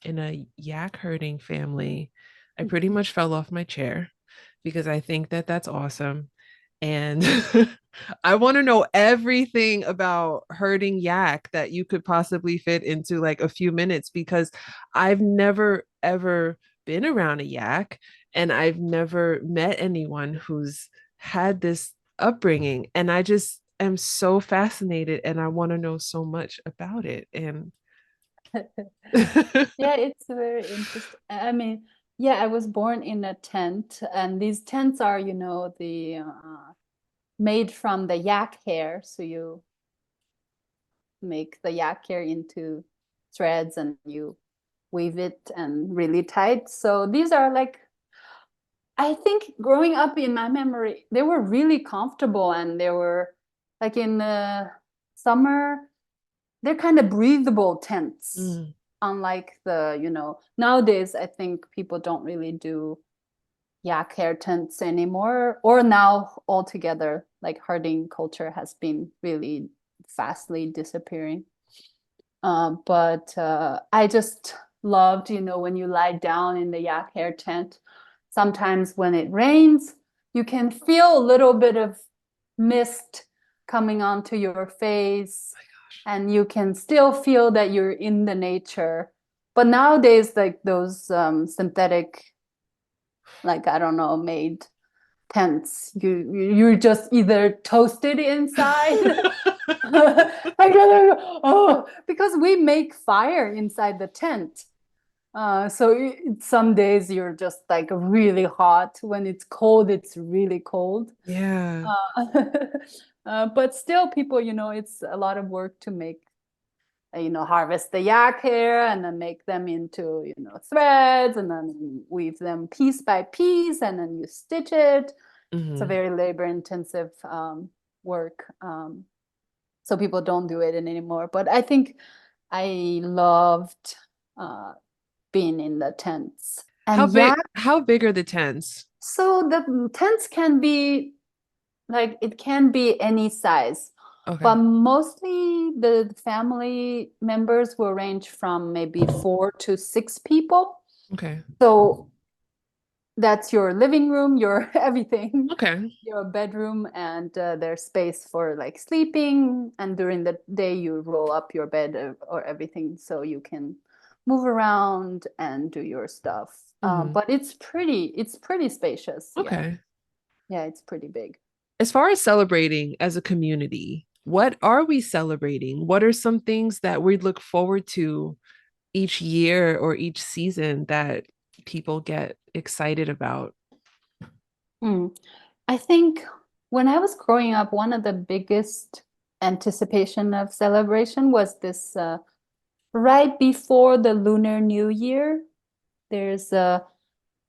in a yak herding family, I pretty much fell off my chair because I think that that's awesome. And I want to know everything about herding yak that you could possibly fit into like a few minutes because I've never ever been around a yak and I've never met anyone who's had this upbringing. And I just am so fascinated and I want to know so much about it. And Yeah, it's very interesting. I mean, yeah, I was born in a tent, and these tents are, the made from the yak hair. So you make the yak hair into threads and you weave it and really tight. So these are like, I think growing up in my memory, they were really comfortable, and they were like in the summer, they're kind of breathable tents. Mm, Unlike nowadays, I think people don't really do yak hair tents anymore, or now altogether, like herding culture has been really fastly disappearing. But I just loved, when you lie down in the yak hair tent. Sometimes when it rains, you can feel a little bit of mist coming onto your face, and you can still feel that you're in the nature. But nowadays, like those synthetic, like I don't know, made tents, you're just either toasted inside. I gotta, oh, because we make fire inside the tent. So some days you're just like really hot. When it's cold, it's really cold. yeah. Uh, but still, people, it's a lot of work to make, harvest the yak hair and then make them into, threads, and then weave them piece by piece, and then you stitch it. It's a Hmm. very labor intensive work. So people don't do it anymore. But I think I loved uh, being in the tents. How And yeah, big how big are the tents? so the tents can be like it can be any size, but Okay. mostly the family members will range from maybe 4 to 6 people. Okay. So that's your living room, your everything, Okay. your bedroom, and there's space for like sleeping. And during the day, you roll up your bed or everything so you can move around and do your stuff. Hmm. But it's pretty spacious. Yeah, Okay. yeah, it's pretty big. As far as celebrating as a community, what are we celebrating? What are some things that we look forward to each year or each season that people get excited about? Hmm. I think when I was growing up, one of the biggest anticipation of celebration was this right before the Lunar New Year. There's a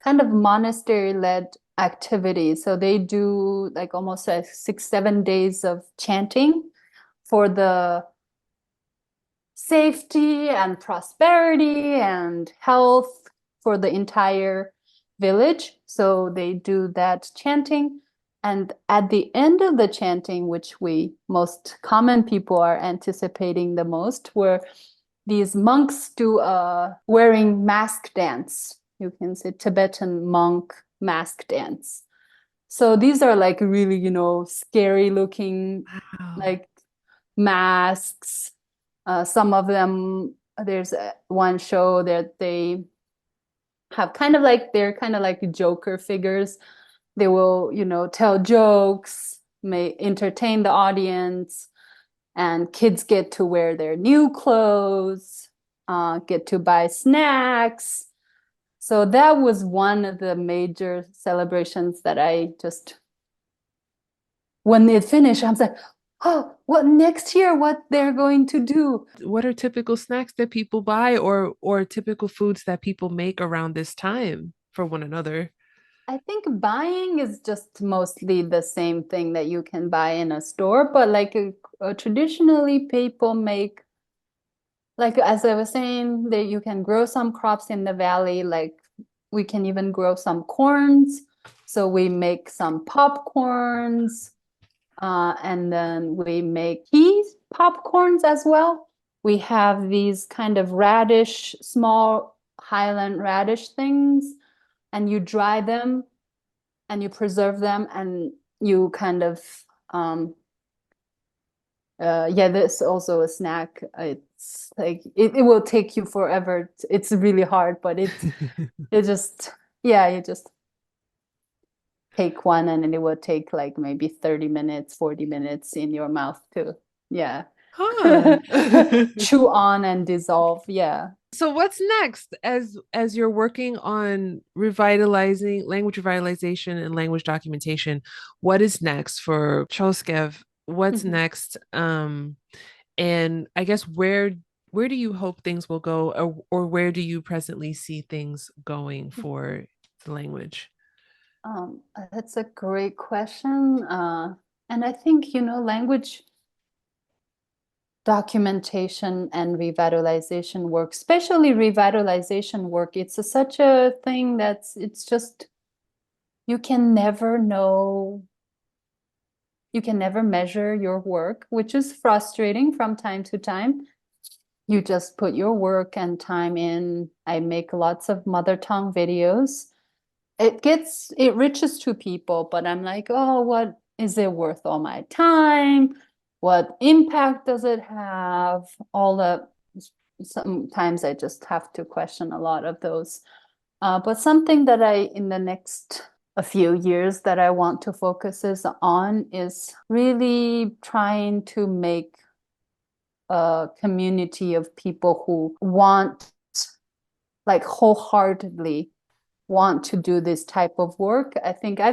kind of monastery-led activity. So they do like almost like 6, 7 days of chanting for the safety and prosperity and health for the entire village. So they do that chanting. And at the end of the chanting, which we most common people are anticipating the most, where these monks do a wearing mask dance. You can say Tibetan monk mask dance. So these are like really, scary looking Wow. like masks. Some of them, there's one show that they have they're kind of like Joker figures. They will, tell jokes, may entertain the audience, and kids get to wear their new clothes, get to buy snacks. So that was one of the major celebrations that I just, when it finished, I was like, oh, what next year, what they're going to do. What are typical snacks that people buy or typical foods that people make around this time for one another? I think buying is just mostly the same thing that you can buy in a store, but like traditionally people make, like as I was saying, that you can grow some crops in the valley, like we can even grow some corns. So we make some popcorns, and then we make pea popcorns as well. We have these kind of radish, small highland radish things, and you dry them and you preserve them and you kind of um yeah, this also a snack. It's like it will take you forever. It's really hard, but it just, yeah, you just take one and then it will take like maybe 30 minutes, 40 minutes in your mouth to, yeah, Huh. chew on and dissolve. Yeah. So what's next as you're working on revitalizing language revitalization and language documentation? What is next for Khroskyabs? What's Mhm. next? And I guess where do you hope things will go, or where do you presently see things going for the language? That's a great question. And I think, language documentation and revitalization work, especially revitalization work, such a thing it's just, you can never know, you can never measure your work, which is frustrating from time to time. You just put your work and time in. I make lots of mother tongue videos. It reaches to people, but I'm like, oh, what is it worth all my time? What impact does it have? All the Sometimes I just have to question a lot of those. But something that in the next a few years that I want to focus on is really trying to make a community of people who want, like wholeheartedly want to do this type of work. I think I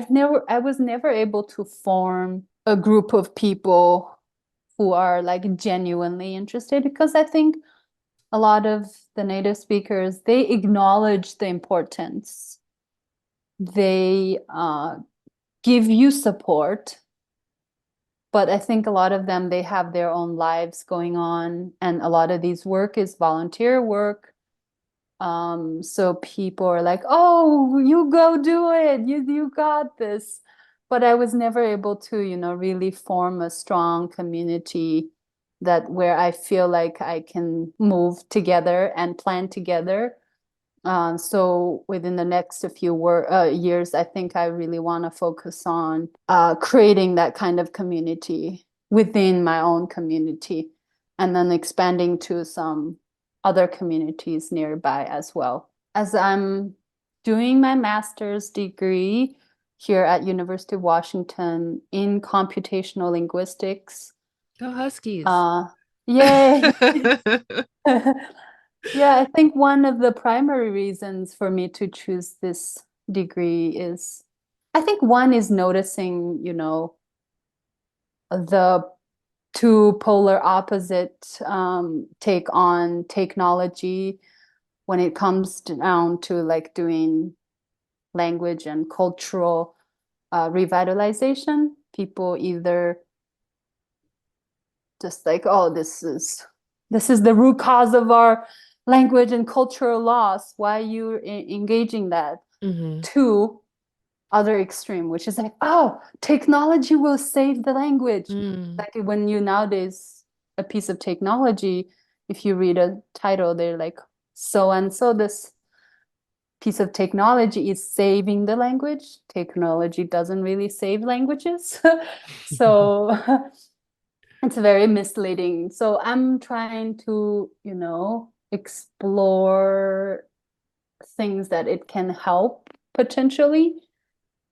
was never able to form a group of people who are like genuinely interested, because I think a lot of the native speakers, they acknowledge the importance. They give you support, but I think a lot of them, they have their own lives going on, and a lot of these work is volunteer work. So people are like, "Oh, you go do it. You got this." but I was never able to, really form a strong community that where I feel like I can move together and plan together. So within the next few years, I think I really want to focus on creating that kind of community within my own community, and then expanding to some other communities nearby as well. As I'm doing my master's degree here at University of Washington in computational linguistics. Go Huskies. Uh, Yay! Yeah, I think one of the primary reasons for me to choose this degree is, I think one is noticing, the two polar opposite take on technology when it comes down to like doing language and cultural revitalization. People either just like, oh, this is the root cause of our language and cultural loss. Why are you engaging that? Hmm. To other extreme, which is like, oh, technology will save the language. Mm. Like when you nowadays a piece of technology, if you read a title, they're like, so and so this piece of technology is saving the language. Technology doesn't really save languages. So it's very misleading. So I'm trying to, explore things that it can help potentially.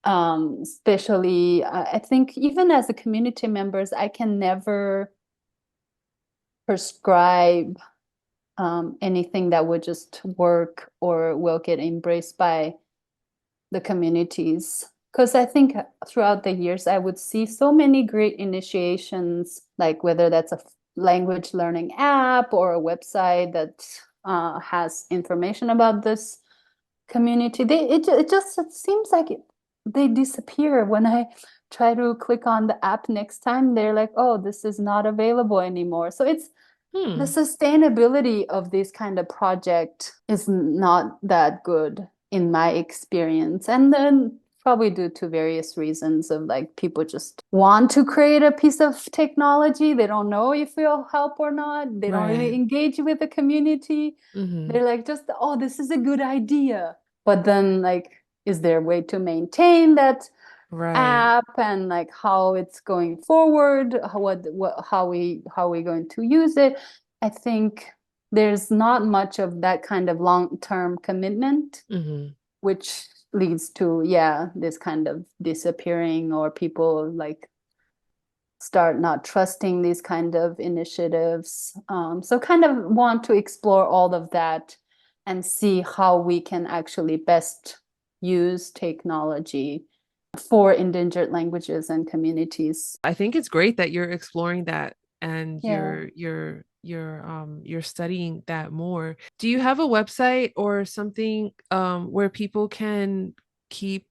Especially, I think even as a community members, I can never prescribe anything that would just work or will get embraced by the communities. Because I think throughout the years, I would see so many great initiations, like whether that's a language learning app or a website that has information about this community. It just it seems like they disappear when I try to click on the app next time. They're like, oh, this is not available anymore. So it's the Hmm. sustainability of this kind of project is not that good in my experience. And then probably due to various reasons of like people just want to create a piece of technology. They don't know if it'll help or not. They don't really Right. engage with the community. Hmm. They're like just, oh, this is a good idea. But then like, is there a way to maintain that Right. app and like how it's going forward, how we going to use it? I think there's not much of that kind of long-term commitment, Hmm. which leads to, yeah, this kind of disappearing, or people like start not trusting these kind of initiatives. So kind of want to explore all of that and see how we can actually best use technology for endangered languages and communities. I think it's great that you're exploring that and Yeah. you're studying that more. Do you have a website or something where people can keep,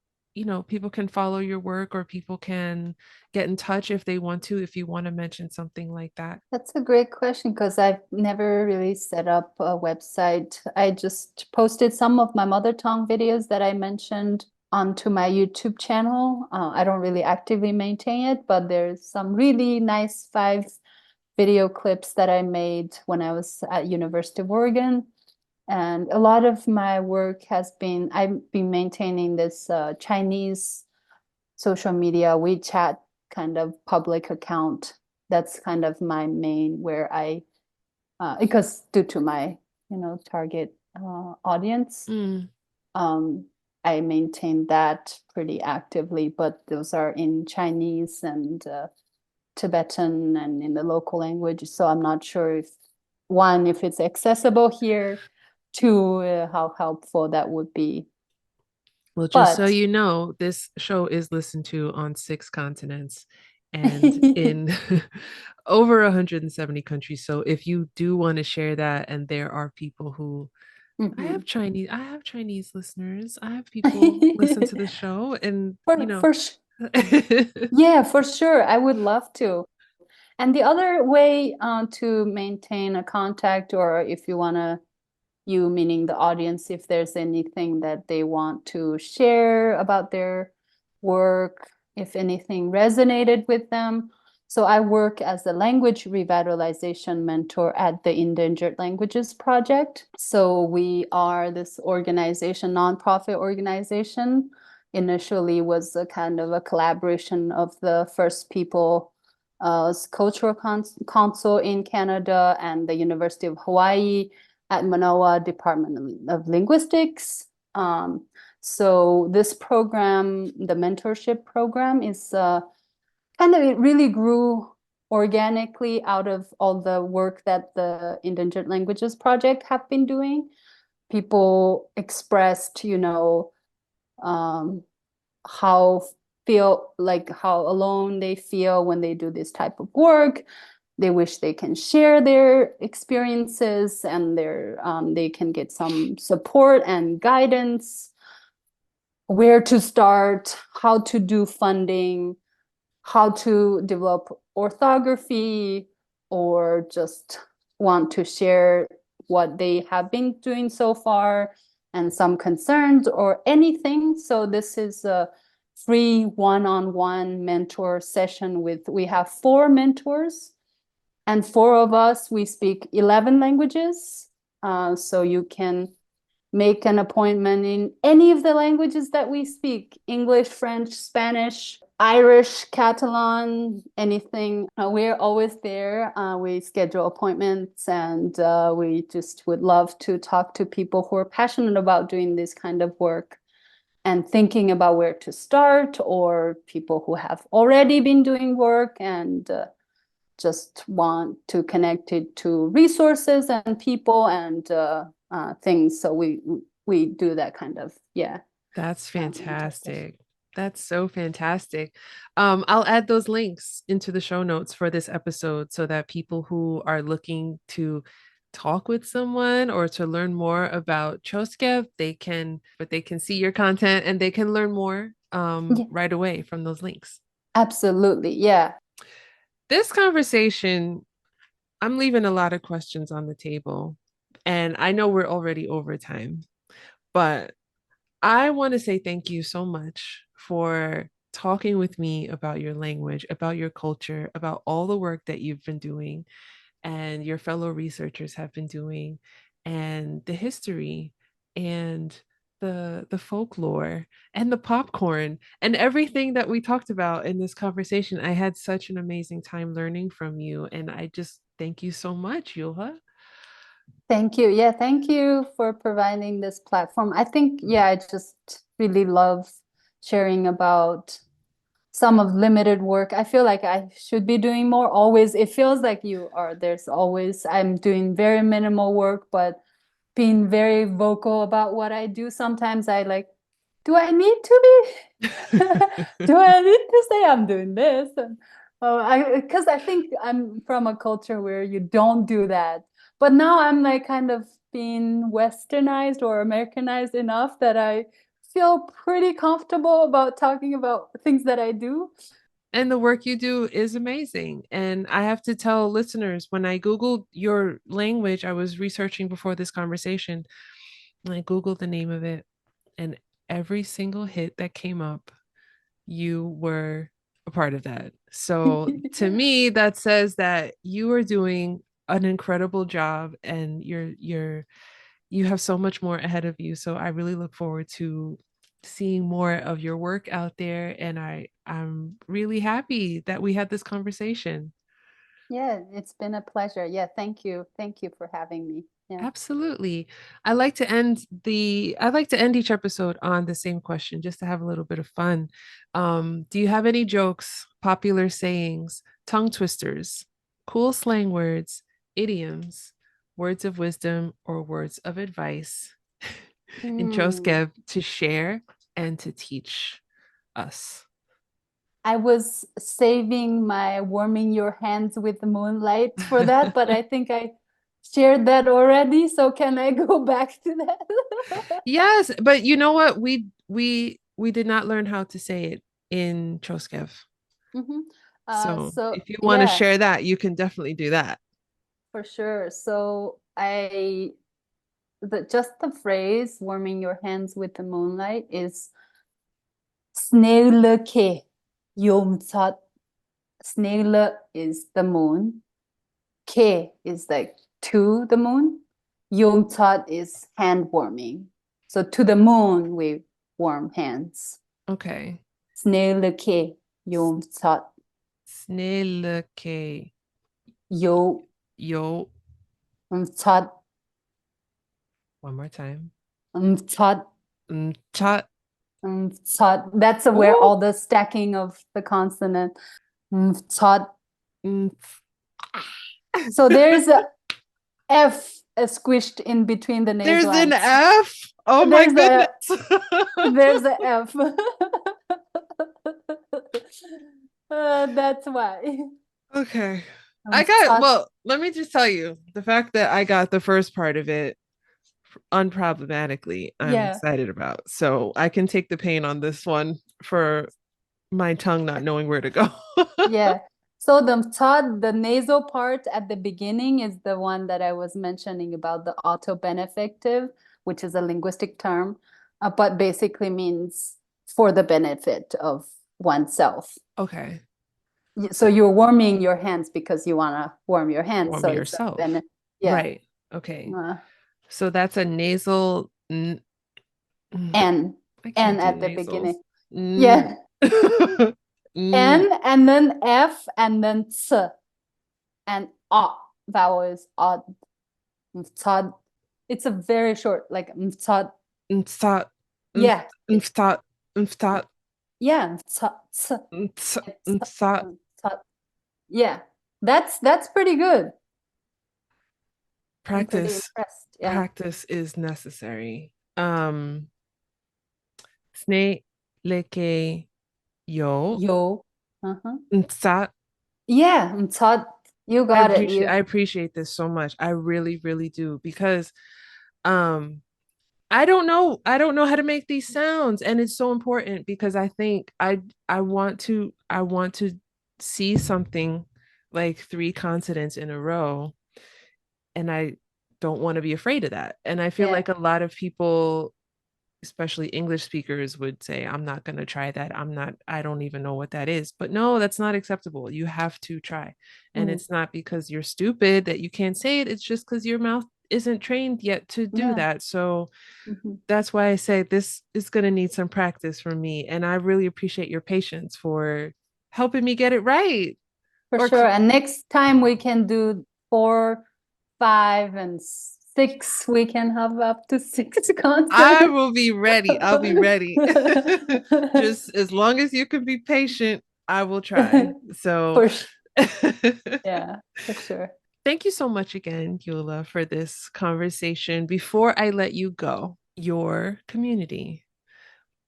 people can follow your work or people can get in touch if they want to, if you want to mention something like that? That's a great question because I've never really set up a website. I just posted some of my mother tongue videos that I mentioned onto my YouTube channel. I don't really actively maintain it, but there's some really nice 5 video clips that I made when I was at University of Oregon. And a lot of my work I've been maintaining this Chinese social media WeChat kind of public account. That's kind of my main where because due to my, target audience, Mm, um, I maintain that pretty actively, but those are in Chinese and Tibetan and in the local language. So I'm not sure if it's accessible here, two, how helpful that would be. well, just so But you know, this show is listened to on 6 continents and in over 170 countries. So if you do want to share that, and there are people who Mhm. I have Chinese listeners. I have people listen to the show and, For yeah, for sure. I would love to. And the other way to maintain a contact, or if you want to, you meaning the audience, if there's anything that they want to share about their work, if anything resonated with them. So I work as a language revitalization mentor at the Endangered Languages Project. So we are this organization, nonprofit organization. Initially was a kind of a collaboration of the First People Cultural Council in Canada and the University of Hawaii at Manoa Department of Linguistics. So this program, the mentorship program, is it really grew organically out of all the work that the Endangered Languages Project have been doing. People expressed, um, how how alone they feel when they do this type of work. They wish they can share their experiences and they can get some support and guidance, where to start, how to do funding, how to develop orthography, or just want to share what they have been doing so far and some concerns or anything. So this is a free one-on-one mentor session we have 4 mentors, and 4 of us, we speak 11 languages. So you can make an appointment in any of the languages that we speak: English, French, Spanish, Irish, Catalan, anything. We're always there. We schedule appointments, and we just would love to talk to people who are passionate about doing this kind of work and thinking about where to start, or people who have already been doing work and just want to connect it to resources and people and things. So we do that kind of, yeah, That's mentor session. fantastic. That's so fantastic. I'll add those links into the show notes for this episode so that people who are looking to talk with someone or to learn more about Choskyev, they can see your content and they can learn more Yeah, right away from those links. absolutely. Yeah. This conversation, I'm leaving a lot of questions on the table, and I know we're already over time, but I want to say thank you so much for talking with me about your language, about your culture, about all the work that you've been doing and your fellow researchers have been doing, and the history and the folklore and the popcorn and everything that we talked about in this conversation. I had such an amazing time learning from you, and I just thank you so much, Yulha. Thank you. Yeah, thank you for providing this platform. I think, yeah, I just really love sharing about some of limited work. I feel like I should be doing more always. It feels like you are. There's always, I'm doing very minimal work, but being very vocal about what I do. Sometimes I like, do I need to be? Do I need to say I'm doing this? And because I think I'm from a culture where you don't do that. But now I'm like kind of being westernized or Americanized enough that I feel pretty comfortable about talking about things that I do. And the work you do is amazing. And I have to tell listeners, when I Googled your language, I was researching before this conversation, and I Googled the name of it, and every single hit that came up, you were a part of that. So to me, that says that you are doing an incredible job, and you have so much more ahead of you. So I really look forward to seeing more of your work out there. And I'm really happy that we had this conversation. Yeah, it's been a pleasure. Yeah, thank you. Thank you for having me. Yeah. Absolutely. I like to end each episode on the same question just to have a little bit of fun. Do you have any jokes, popular sayings, tongue twisters, cool slang words, idioms, words of wisdom, or words of advice in Hmm. Choskev to share and to teach us? I was saving my warming your hands with the moonlight for that, but I think I shared that already. So can I go back to that? Yes, but you know what? We did not learn how to say it in Choskev. hmm So so if you want to yeah, share that, you can definitely do that. for sure. So just the phrase warming your hands with the moonlight is sneuke. Yomsat. Snail is the moon. K is like to the moon. Yomsat is hand warming. So to the moon we warm hands. Okay. Snail K. Yomsat. Snilleke. Yo. Yo. Umsat. One more time. Umsat. Chat. Umsat. That's where Ooh. all the stacking of the consonant. Umsat. So there's a F squished in between the There's nasal an ends. F. Oh my There's goodness. a F. That's why. Okay. Umsat. Well, let me just tell you the fact that I got the first part of it unproblematically, I'm Yeah, excited about. So I can take the pain on this one for my tongue not knowing where to go. yeah. So the thought, the nasal part at the beginning is the one that I was mentioning about the auto-benefictive, which is a linguistic term, but basically means for the benefit of oneself. Okay. So you're warming your hands because you want to warm your hands. Warm So it's a yourself. benefit. Yeah. Right. Okay. Uh, So that's a nasal. N, I can't N do at the nasals. beginning. Yeah. Mm. N and then F and then C and A vowel is odd. Mftad. It's a very short, like mftad. Mstat, Yeah. mstat, mstat, Yeah. Mftad. mstat. Yeah. That's pretty good. I'm pretty Practice, impressed. Yeah. practice is necessary. Sne leke yo Yo. Uh-huh. mstat. Yeah. Mftad. You got it. You. I appreciate this so much. I really, really do because um I don't know how to make these sounds and it's so important because I think I want to see something like three consonants in a row and I don't want to be afraid of that. And I feel Yeah. like a lot of people, especially English speakers, would say, I'm not going to try that. I don't even know what that is. But no, that's not acceptable. You have to try. And Mm. it's not because you're stupid that you can't say it. It's just because your mouth isn't trained yet to do Yeah. that. So Mhm. that's why I say this is going to need some practice from me. And I really appreciate your patience for helping me get it right. For Or sure. And next time we can do 4, 5, and 6. We can have up to 6 I consonants. will be ready. I'll be ready. Just as long as you can be patient, I will try. So For sure. Yeah, for sure. thank you so much again, Yulha, for this conversation. Before I let you go, your community,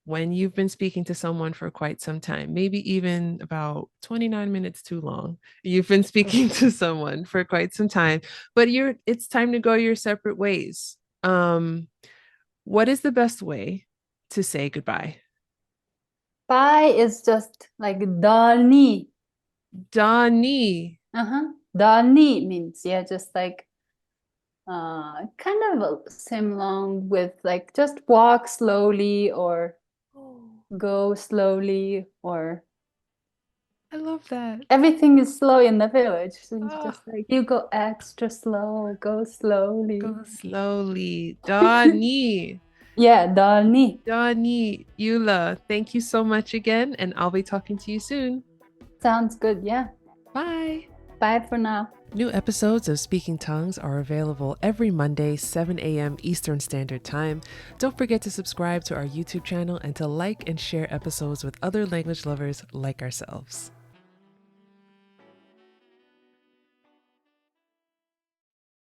when you've been speaking to someone for quite some time, maybe even about 29 minutes too long, you've been speaking to someone for quite some time, but it's time to go your separate ways. What is the best way to say goodbye? Bye is just like Dani. Donnie. Uh-huh. Dani means, yeah, just like kind of same along with like just walk slowly or Oh, go slowly or I love that. everything is slow in the village. So it's Oh, just like you go extra slow, go slowly. go slowly. Donnie. Yeah, Dani. Donnie, Yulha, thank you so much again, and I'll be talking to you soon. Sounds good. Yeah. Bye. Bye for now. New episodes of Speaking Tongues are available every Monday, 7 a.m. Eastern Standard Time. Don't forget to subscribe to our YouTube channel and to like and share episodes with other language lovers like ourselves.